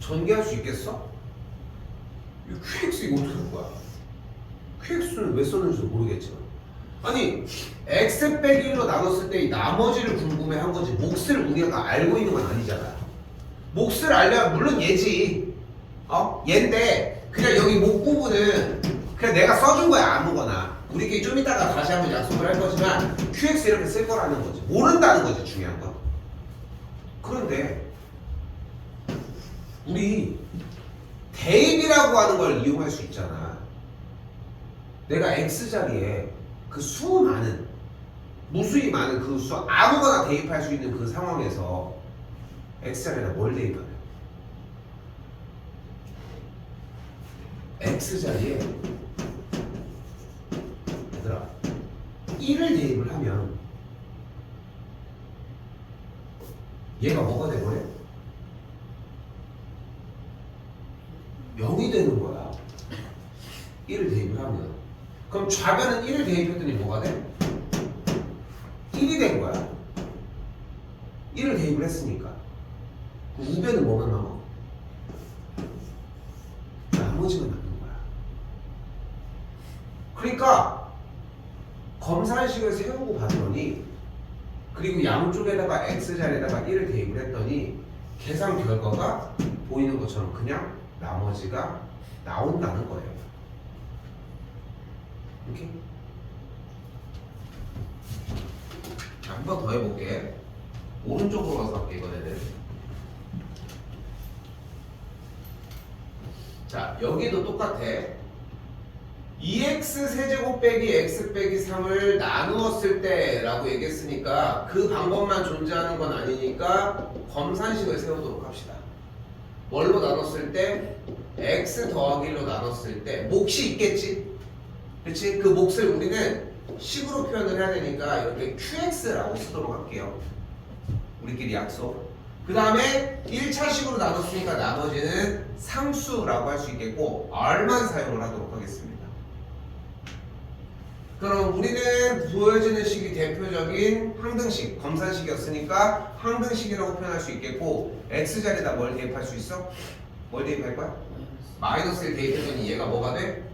A: 전개할 수 있겠어? 이 QX 이거 어떻게 할 거야? QX는 왜 썼는지도 모르겠지만, 아니 X 빼기 1로 나눴을 때 이 나머지를 궁금해한 거지 몫을 우리가 알고 있는 건 아니잖아. 몫을 알려면 물론 얘지. 얘인데 그냥 여기 목 부분은 그냥 내가 써준 거야. 아무거나 우리끼리 좀 이따가 다시 한번 약속을 할 거지만 QX 이렇게 쓸 거라는 거지. 모른다는 거지 중요한 건. 그런데 우리 대입이라고 하는 걸 이용할 수 있잖아. 내가 X자리에 그 수 많은, 무수히 많은 그 수 아무거나 대입할 수 있는 그 상황에서 X자리에다 뭘 대입하냐? X자리에 얘들아 1을 대입을 하면 얘가 뭐가 돼버려? 0이 되는 거야. 1을 대입을 하면. 그럼 좌변은 1을 대입했더니 뭐가 돼? 1이 된 거야. 1을 대입을 했으니까. 그럼 우변은 뭐만 남아? 나머지만 남는 거야. 그러니까 검산식을 세우고 봤더니, 그리고 양쪽에다가 X자리에다가 1을 대입을 했더니 계산 결과가 보이는 것처럼 그냥 나머지가 나온다는 거예요. 이렇게 한 번 더 해볼게. 오른쪽으로 가서 할게 이번에는. 자, 여기도 똑같아. 2x 세제곱 빼기 x 빼기 3을 나누었을 때 라고 얘기했으니까 그 방법만 존재하는 건 아니니까 검산식을 세우도록 합시다. 뭘로 나눴을 때? x 더하기 1로 나눴을 때 몫이 있겠지? 그렇지? 그 몫을 우리는 식으로 표현을 해야 되니까 이렇게 qx라고 쓰도록 할게요. 우리끼리 약속. 그 다음에 1차식으로 나눴으니까 나머지는 상수라고 할 수 있겠고 r만 사용을 하도록 하겠습니다. 그럼 우리는 보여지는 식이 대표적인 항등식, 검산식이었으니까 항등식이라고 표현할 수 있겠고 x자리에다 뭘 대입할 수 있어? 뭘 대입할 거야? 마이너스 1 대입했더니 얘가 뭐가 돼?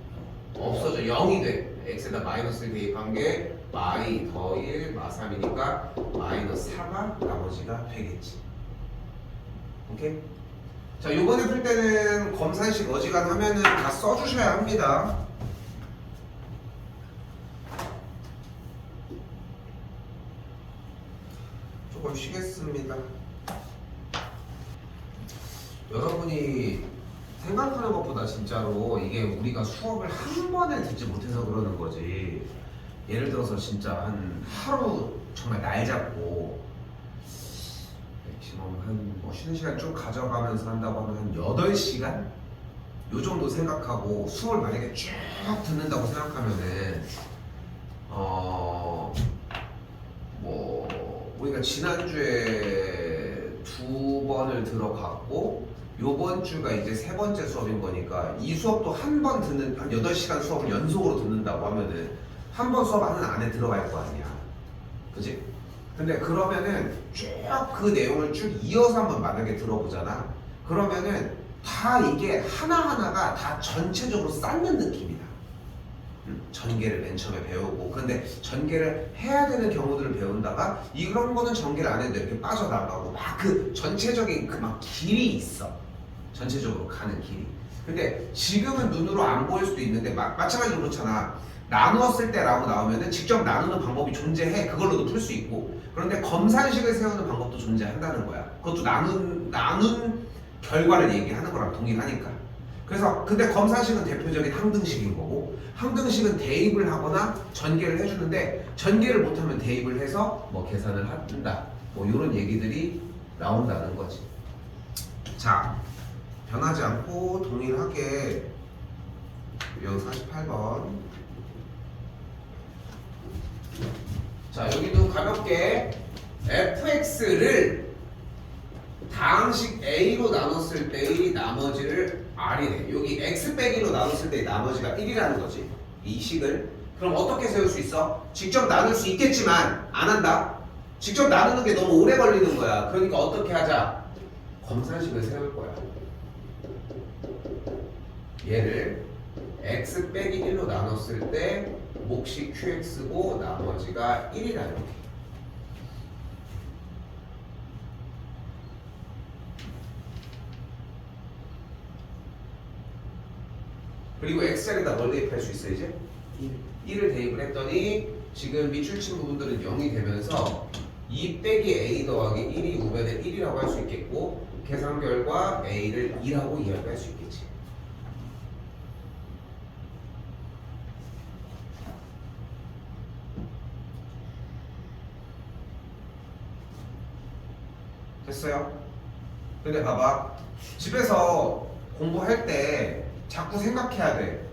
A: 없어져. 0이 돼. x에다 마이너스 1 대입한 게 마이 더 1 마3이니까 마이너스 4가 나머지가 되겠지. 오케이? 자, 요번에 풀 때는 검산식 어지간하면은 다 써주셔야 합니다. 조금 쉬겠습니다. 여러분이 생각하는 것보다 진짜로 이게 우리가 수업을 한 번에 듣지 못해서 그러는 거지. 예를 들어서 진짜 한 하루 정말 날 잡고 맥시멈 한뭐 쉬는 시간 쭉 가져가면서 한다고 하면 한 8시간? 요 정도 생각하고 수업을 만약에 쭉 듣는다고 생각하면은 뭐 우리가 지난주에 2번을 들어갔고 요번 주가 이제 3번째 수업인 거니까 이 수업도 한 번 듣는 한 8시간 수업을 연속으로 듣는다고 하면은 한 번 수업 하는 안에 들어갈 거 아니야. 그지? 근데 그러면은 쭉 그 내용을 쭉 이어서 한번 만약에 들어보잖아. 그러면은 다 이게 하나하나가 다 전체적으로 쌓는 느낌이다. 전개를 맨 처음에 배우고 그런데 전개를 해야 되는 경우들을 배운다가 이런 거는 전개를 안 해도 이렇게 빠져나가고 막 그 전체적인 그 막 길이 있어. 전체적으로 가는 길이. 근데 지금은 눈으로 안 보일 수도 있는데 마찬가지로 그렇잖아. 나누었을 때라고 나오면은 직접 나누는 방법이 존재해. 그걸로도 풀 수 있고. 그런데 검산식을 세우는 방법도 존재한다는 거야. 그것도 나눈 결과를 얘기하는 거랑 동일하니까. 그래서 근데 검산식은 대표적인 항등식인 거고 항등식은 대입을 하거나 전개를 해주는데 전개를 못하면 대입을 해서 뭐 계산을 한다. 뭐 이런 얘기들이 나온다는 거지. 자, 변하지 않고 동일하게 여기 48번. 자, 여기도 가볍게 fx를 다항식 a로 나눴을 때의 나머지를 r이네. 여기 x 빼기로 나눴을 때의 나머지가 1이라는 거지. 이 식을. 그럼 어떻게 세울 수 있어? 직접 나눌 수 있겠지만 안 한다. 직접 나누는 게 너무 오래 걸리는 거야. 그러니까 어떻게 하자? 검산식을 세울 거야. 얘를 x 빼기 1로 나눴을 때 몫이 qx고 나머지가 1이라는 게. 그리고 x자리에다 뭘 대입할 수 있어 이제? 1을 대입을 했더니 지금 밑줄친 부분들은 0이 되면서 2 빼기 a 더하기 1이 우변에 1이라고 할 수 있겠고 계산 결과 a를 2라고 이야기할 수 있겠지. 됐어요? 근데 봐봐. 집에서 공부할 때 자꾸 생각해야 돼.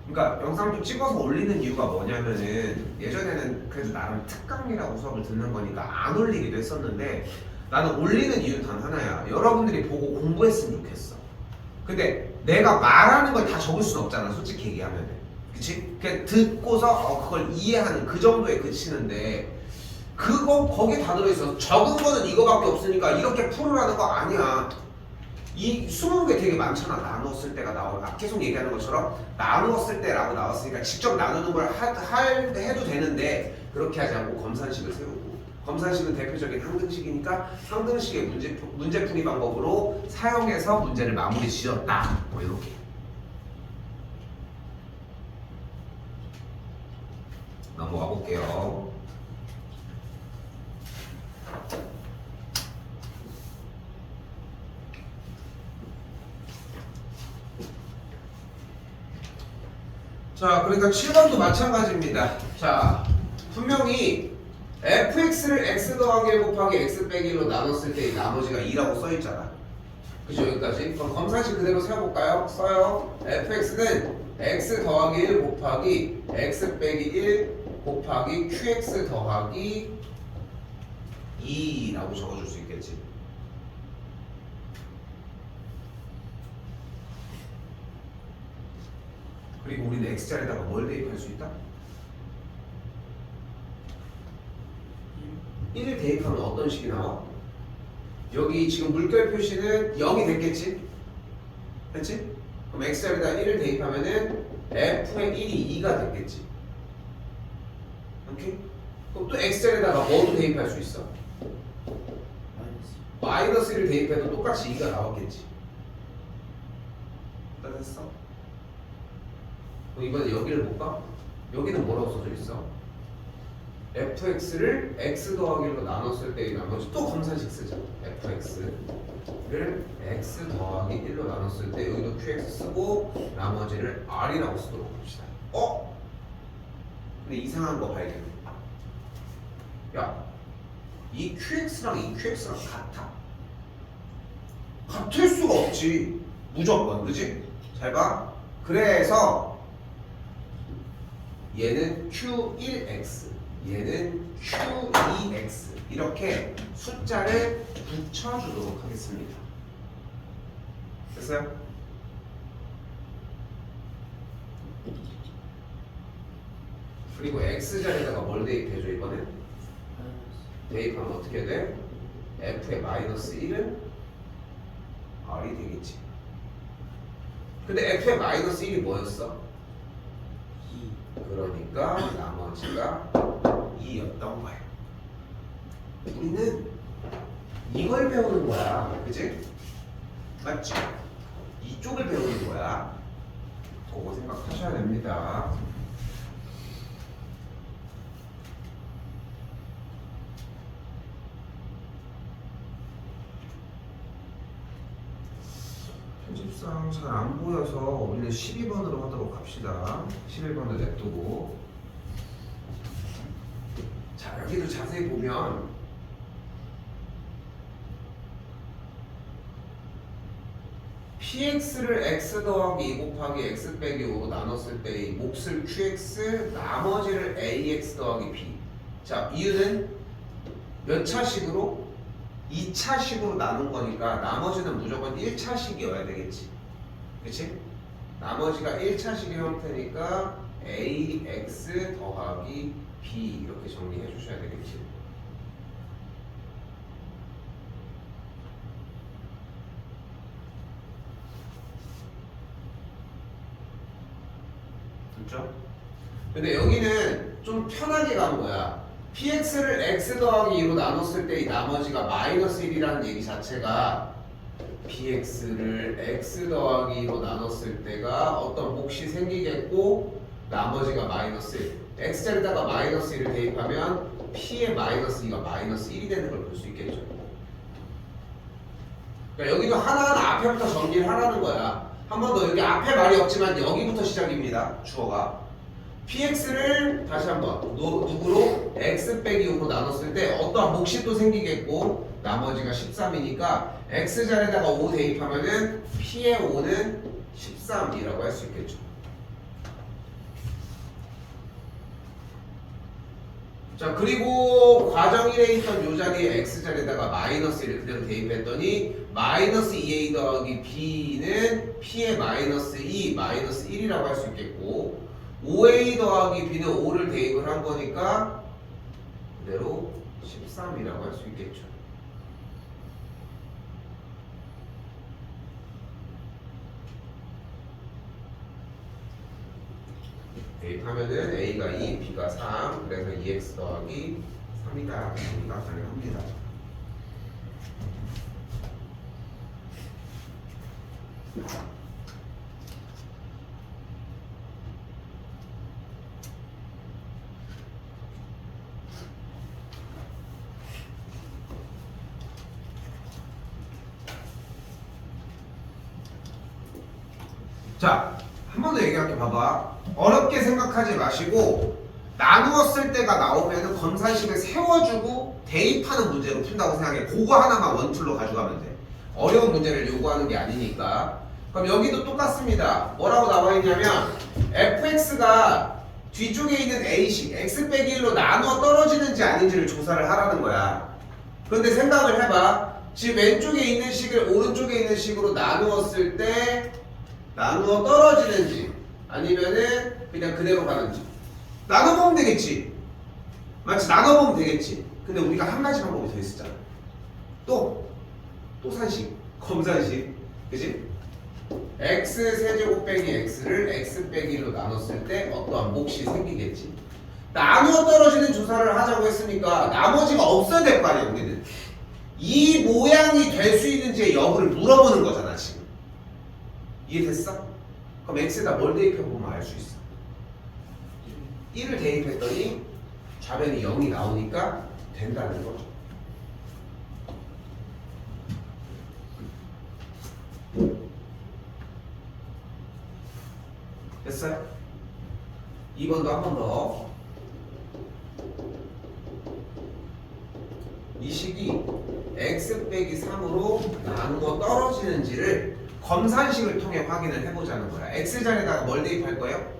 A: 그러니까 영상 좀 찍어서 올리는 이유가 뭐냐면은 예전에는 그래도 나름 특강이라고 수업을 듣는 거니까 안 올리기도 했었는데 나는 올리는 이유는 단 하나야. 여러분들이 보고 공부했으면 좋겠어. 근데 내가 말하는 걸 다 적을 수는 없잖아. 솔직히 얘기하면은. 그치? 그냥 듣고서 그걸 이해하는 그 정도에 그치는데 그거 거기에 다 들어있어. 적은 거는 이거밖에 없으니까 이렇게 풀으라는 거 아니야. 이 20개 되게 많잖아. 나누었을 때가 나와. 계속 얘기하는 것처럼 나누었을 때라고 나왔으니까 직접 나누는 걸 해도 되는데 그렇게 하지 않고 검산식을 세우고 검산식은 대표적인 항등식이니까 항등식의 문제풀이 방법으로 사용해서 문제를 마무리 지었다. 뭐 이렇게. 넘어가 볼게요. 자, 그러니까 7번도 마찬가지입니다. 자, 분명히 fx를 x 더하기 1 곱하기 x 빼기 1로 나눴을 때 나머지가 2라고 써있잖아. 그죠? 여기까지. 그럼 검산식 그대로 세워볼까요? 써요. fx는 x 더하기 1 곱하기 x 빼기 1 곱하기 qx 더하기 2라고 적어줄 수 있겠지. 그리고 우리는 x자리에다가 뭘 대입할 수 있다? 1을 대입하면 어떤 식이 나와? 여기 지금 물결 표시는 0이 됐겠지? 됐지? 그럼 x자리에다 1을 대입하면은 f의 1이 2가 됐겠지? 오케이? 그럼 또 x자리에다가 뭐도 대입할 수 있어? 마이너스 1을 대입해도 똑같이 2가 나왔겠지? 다 됐어? 이번에 여기를 볼까? 여기는 뭐라고 써져 있어? fx를 x 더하기 1로 나눴을 때의 나머지 또 검산식 쓰자. fx를 x 더하기 1로 나눴을 때 여기도 qx 쓰고 나머지를 r이라고 쓰도록 합시다. 근데 이상한 거 발견. 야, 이 qx랑 이 qx랑 같아? 같을 수가 없지. 무조건, 그지? 잘 봐. 그래서 얘는 q1x, 얘는 q2x 이렇게 숫자를 붙여주도록 하겠습니다. 됐어요? 그리고 x자리에다가 뭘 대입해줘 이번엔? 대입하면 어떻게 돼? f의 마이너스 1은 r이 되겠지. 근데 f의 마이너스 1이 뭐였어? 2. 그러니까 나머지가 2였던 거야. 우리는 이걸 배우는 거야. 그치? 맞지? 이쪽을 배우는 거야. 그거 생각하셔야 됩니다. 편집상 잘 안 보여서 우리는 12번으로 하도록 합시다. 11번을 냅두고. 자, 여기도 자세히 보면 px를 x 더하기 2 곱하기 x 빼기 5로 나눴을 때의 몫을 qx, 나머지를 ax 더하기 b. 자, 이유는 몇 차식으로? 2차식으로 나눈 거니까 나머지는 무조건 1차식이어야 되겠지. 그치? 나머지가 1차식의 형태니까 ax 더하기 b 이렇게 정리해 주셔야 되겠지. 됐죠? 근데 여기는 좀 편하게 간 거야. px를 x 더하기 2로 나눴을 때 이 나머지가 마이너스 1이라는 얘기 자체가 px를 x 더하기 2로 나눴을 때가 어떤 몫이 생기겠고 나머지가 마이너스 1. x자리에다가 마이너스 1을 대입하면 p의 마이너스 2가 마이너스 1이 되는 걸 볼 수 있겠죠. 그러니까 여기도 하나하나 앞에부터 정리를 하라는 거야. 한 번 더 여기 앞에 말이 없지만 여기부터 시작입니다. 주어가. px를 다시 한번 누구로? x 빼기 5로 나눴을 때 어떠한 몫이 또 생기겠고 나머지가 13이니까 x자리에다가 5 대입하면은 p의 5는 13이라고 할 수 있겠죠. 자, 그리고 과정 1에 있던 요 자리에 x자리에다가 마이너스 1을 그대로 대입했더니 마이너스 2a 더하기 b는 p의 마이너스 2, 마이너스 1이라고 할 수 있겠고 5a 더하기 b는 5를 대입을 한 거니까 그대로 13이라고 할 수 있겠죠. 대입하면은 a가 2, b가 3, 그래서 2x 더하기 3이다. 정리가 가능합니다. 자, 한 번 더 얘기할게. 봐봐. 어렵게 생각하지 마시고 나누었을 때가 나오면 검산식을 세워주고 대입하는 문제로 푼다고 생각해. 그거 하나만 원툴로 가져가면 돼. 어려운 문제를 요구하는 게 아니니까. 그럼 여기도 똑같습니다. 뭐라고 나와 있냐면 fx가 뒤쪽에 있는 a식 x 빼기 1로 나누어 떨어지는지 아닌지를 조사를 하라는 거야. 그런데 생각을 해봐. 지금 왼쪽에 있는 식을 오른쪽에 있는 식으로 나누었을 때 나누어 떨어지는지 아니면은 그냥 그대로 가는지 나눠보면 되겠지. 맞지? 나눠보면 되겠지. 근데 우리가 한 가지 방법이 더 있었잖아. 또 산식, 검산식, 그치? x 세제곱 빼기 x를 x 빼기 1로 나눴을 때 어떠한 몫이 생기겠지. 나누어 떨어지는 조사를 하자고 했으니까 나머지가 없어야 될 거 아니야. 우리는 이 모양이 될 수 있는지의 여부를 물어보는 거잖아 지금. 이해됐어? 그럼 x에다 뭘 대입해보면 알 수 있어. 1을 대입했더니 좌변이 0이 나오니까 된다는 거죠. 됐어요? 2번도 한 번 더. 이 식이 x 빼기 3으로 나누어 떨어지는지를 검산식을 통해 확인을 해보자는 거야. x자리에다가 뭘 대입할 거예요?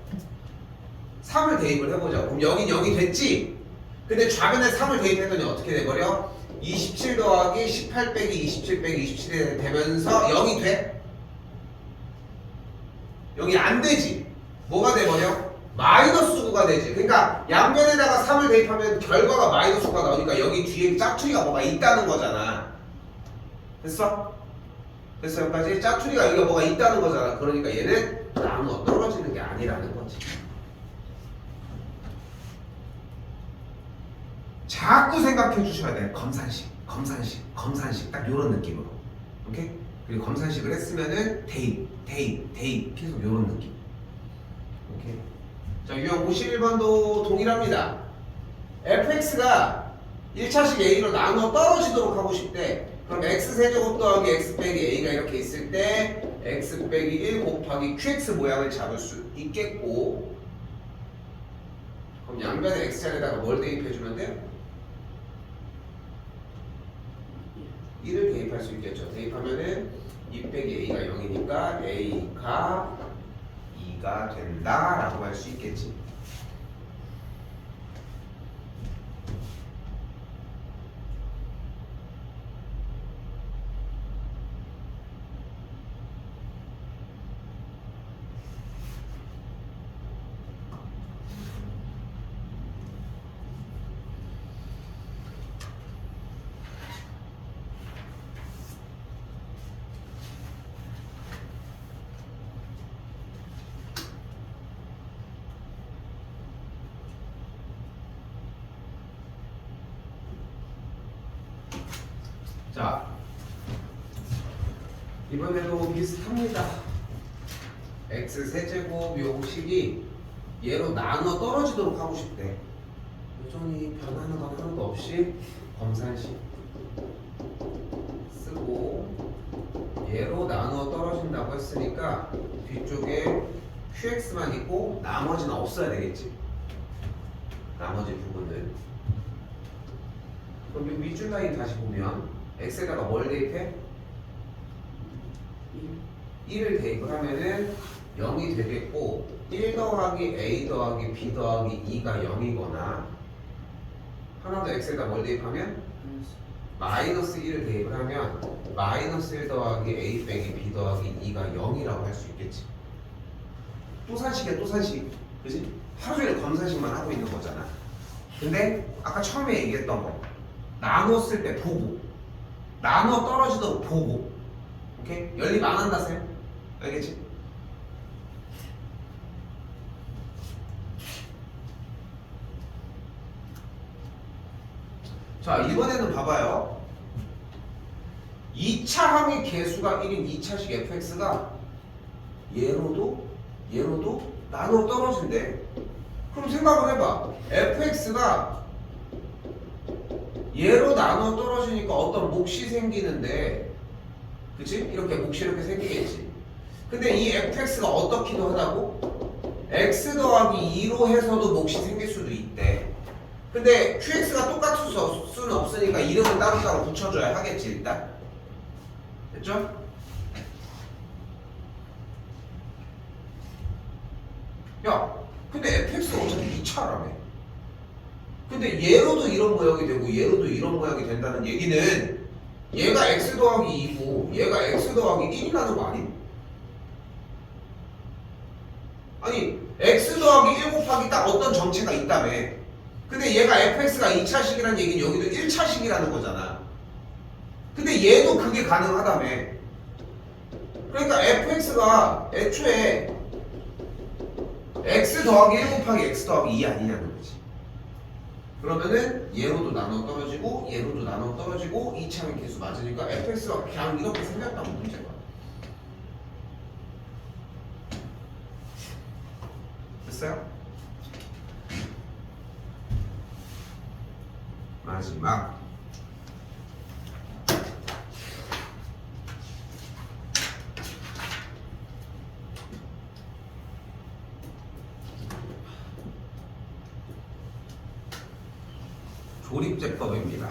A: 3을 대입을 해보자. 그럼 여긴 0이 됐지? 근데 좌변에 3을 대입했더니 어떻게 돼버려? 27 더하기 18 빼기 27 빼기 27이 되면서 0이 돼? 0이 안 되지? 뭐가 돼버려? 마이너스 9가 되지. 그러니까 양변에다가 3을 대입하면 결과가 마이너스 9가 나오니까 여기 뒤에 짝퉁이가 뭐가 있다는 거잖아. 됐어? 됐어? 여기까지? 짝퉁이가 여기가 뭐가 있다는 거잖아. 그러니까 얘는 나누어 떨어지는 게 아니라는 거지. 자꾸 생각해 주셔야 돼요. 검산식 딱 요런 느낌으로. 오케이? 그리고 검산식을 했으면은 대입 계속 요런 느낌. 오케이? 자, 유형 51번도 동일합니다. fx가 1차식 a로 나누어 떨어지도록 하고 싶대. 그럼 x세제곱 더하기 x 빼기 a가 이렇게 있을 때 x 빼기 1 곱하기 qx 모양을 잡을 수 있겠고, 그럼 양변에 x자리에다가 뭘 대입해주면 돼요? 1을 대입할 수 있겠죠. 대입하면은 2 빼기 a가 0이니까 a가 2가 된다라고 할 수 있겠지. 자, 이번에도 비슷합니다. x세제곱 요식이 얘로 나눠 떨어지도록 하고 싶대. 여전히 변하는 건 하나도 없이 검산식 쓰고 얘로 나눠 떨어진다고 했으니까 뒤쪽에 qx만 있고 나머지는 없어야 되겠지. 나머지 부분은. 그럼 이 윗줄 라인 다시 보면 x에다가 뭘 대입해? 1을 대입을 하면은 0이 되겠고, 1 더하기 a 더하기 b 더하기 2가 0이거나, 하나 더 x에다 뭘 대입하면? 마이너스 1을 대입을 하면 마이너스 1 더하기 a 빼기 b 더하기 2가 0이라고 할 수 있겠지. 또 산식이야, 또 산식. 그치? 하루 종일 검산식만 하고 있는 거잖아. 근데 아까 처음에 얘기했던 거, 나눴을 때 보고, 나누어 떨어지도록 보고, 오케이? 연립 안 한다 쌤. 알겠지? 자, 이번에는 봐봐요. 2차 항의 개수가 1인 2차식 fx가 얘로도 나누어 떨어진대. 그럼 생각을 해봐. fx가 얘로 나눠 떨어지니까 어떤 몫이 생기는데, 그치? 이렇게 몫이 이렇게 생기겠지. 근데 이 fx가 어떻기도 하다고? x 더하기 2로 해서도 몫이 생길 수도 있대. 근데 qx가 똑같을 수는 없으니까 이름을 따로따로 붙여줘야 하겠지, 일단. 됐죠? 야, 근데 fx가 어차피 2차라며. 근데 얘로도 이런 모양이 되고 얘로도 이런 모양이 된다는 얘기는 얘가 x 더하기 2고 얘가 x 더하기 1이라는 거 아니? 아니 x 더하기 1 곱하기 딱 어떤 정체가 있다며. 근데 얘가 fx가 2차식이라는 얘기는 여기도 1차식이라는 거잖아. 근데 얘도 그게 가능하다며. 그러니까 fx가 애초에 x 더하기 1 곱하기 x 더하기 2 아니냐는 거지. 그러면은 얘로도 나눠 떨어지고 얘로도 나눠 떨어지고 2차항의 개수 맞으니까 fx가 그냥 이렇게 생겼다고 문제가. 됐어요? 마지막 조립제법입니다.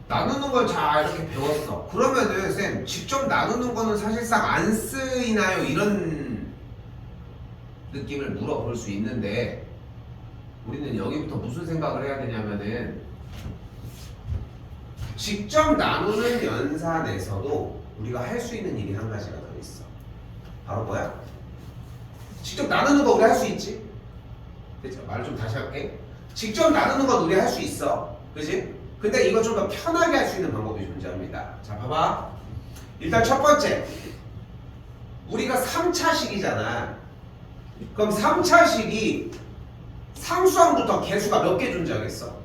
A: 나누는 걸 잘 이렇게 배웠어. 그러면은 쌤 직접 나누는 거는 사실상 안 쓰이나요? 이런 느낌을 물어볼 수 있는데 우리는 여기부터 무슨 생각을 해야 되냐면은 직접 나누는 연산에서도 우리가 할 수 있는 일이 한 가지가 더 있어. 바로 뭐야? 직접 나누는 거 우리 할 수 있지? 그쵸? 말을 좀 다시 할게. 직접 나누는 건 우리 할 수 있어. 그지? 근데 이거 좀 더 편하게 할 수 있는 방법이 존재합니다. 자, 봐봐. 일단 첫 번째. 우리가 3차식이잖아. 그럼 3차식이 상수항부터 개수가 몇 개 존재하겠어?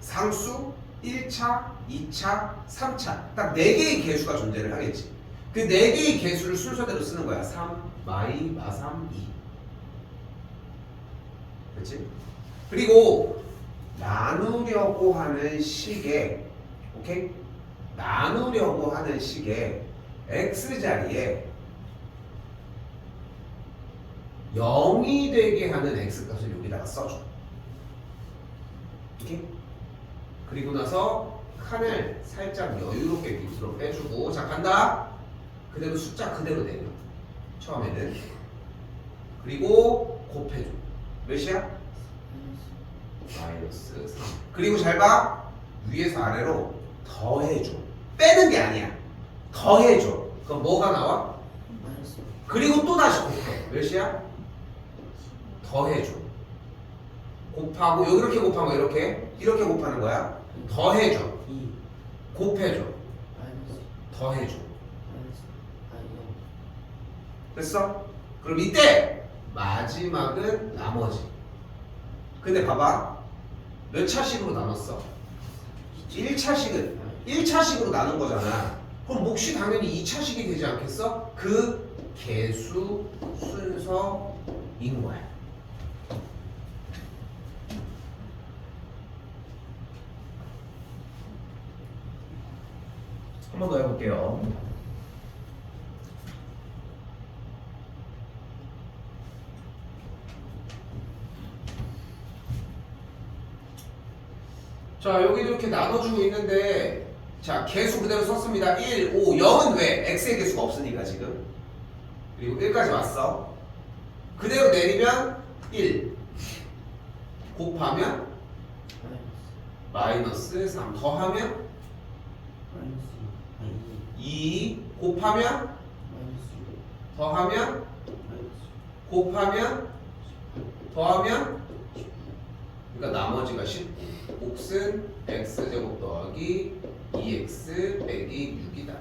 A: 상수, 1차, 2차, 3차. 딱 4개의 개수가 존재를 하겠지. 그 4개의 개수를 순서대로 쓰는 거야. 3, 마이, 마삼, 2. 그렇지? 그리고 나누려고 하는 식에 오케이? 나누려고 하는 식에 x자리에 0이 되게 하는 x값을 여기다가 써줘. 오케이? 그리고 나서 칸을 살짝 여유롭게 밑으로 빼주고 자 간다. 그대로 숫자 그대로 내려. 처음에는. 그리고 곱해줘. 몇이야? 마이너스 3. 그리고 잘 봐. 위에서 아래로 더해줘. 빼는 게 아니야. 더해줘. 그럼 뭐가 나와? 그리고 또 다시 곱해. 몇이야? 더해줘. 곱하고 이렇게 곱하면 이렇게 곱하는 거야. 더해줘. 곱해줘. 더해줘. 됐어? 그럼 이때 마지막은 나머지. 근데 봐봐. 몇 차식으로 나눴어? 1차식은 1차식으로 나눈 거잖아. 그럼 몫이 당연히 2차식이 되지 않겠어? 그 개수 순서인 거야. 한 번 더 해볼게요. 자, 여기 이렇게 나눠주고 있는데 자, 개수 그대로 썼습니다. 1, 5, 0은 왜? x의 개수가 없으니까 지금. 그리고 1까지 왔어. 그대로 내리면 1 곱하면 마이너스 3 더하면 2 곱하면 더하면 곱하면 더하면 그러니까 나머지가 19 몫은 x제곱 더하기 2x 빼기 6이다.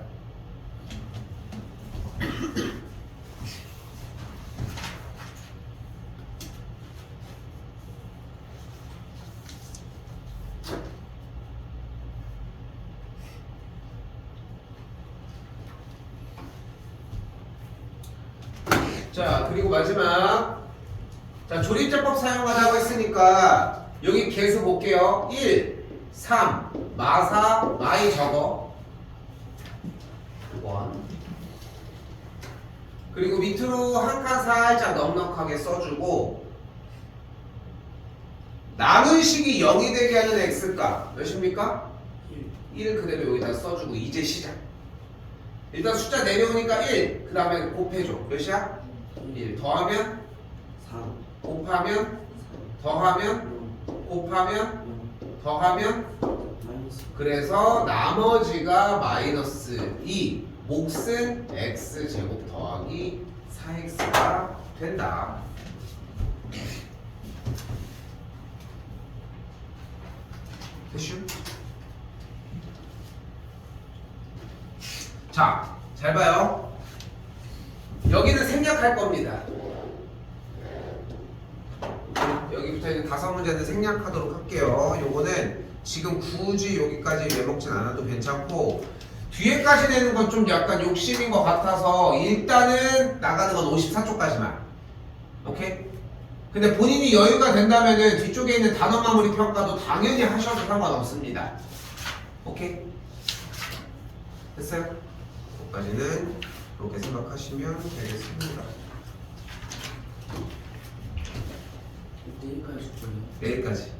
A: 자, 그리고 마지막. 자, 조립제법 사용하자고 했으니까 여기 개수 볼게요. 1, 3, 마사, 마이 적어. 1. 그리고 밑으로 한 칸 살짝 넉넉하게 써주고 나눈 식이 0이 되게 하는 x값 몇입니까? 1 그대로 여기다 써주고 이제 시작. 일단 숫자 내려오니까 1, 그 다음에 곱해줘. 몇이야? 1 더하면
B: 3
A: 곱하면 더하면 곱하면 더하면 그래서 나머지가 마이너스 2 몫은 x제곱 더하기 4x가 된다. 됐슈? 자, 잘 봐요. 여기는 생략할 겁니다. 여기부터 이제 5문제는 생략하도록 할게요. 요거는 지금 굳이 여기까지 외먹진 않아도 괜찮고 뒤에까지 내는 건 좀 약간 욕심인 것 같아서 일단은 나가는 건 54쪽까지만. 오케이? 근데 본인이 여유가 된다면은 뒤쪽에 있는 단어 마무리 평가도 당연히 하셔도 상관없습니다. 오케이? 됐어요? 여기까지는 이렇게 생각하시면 되겠습니다.
B: 내일까지 숙제요?
A: 내일까지.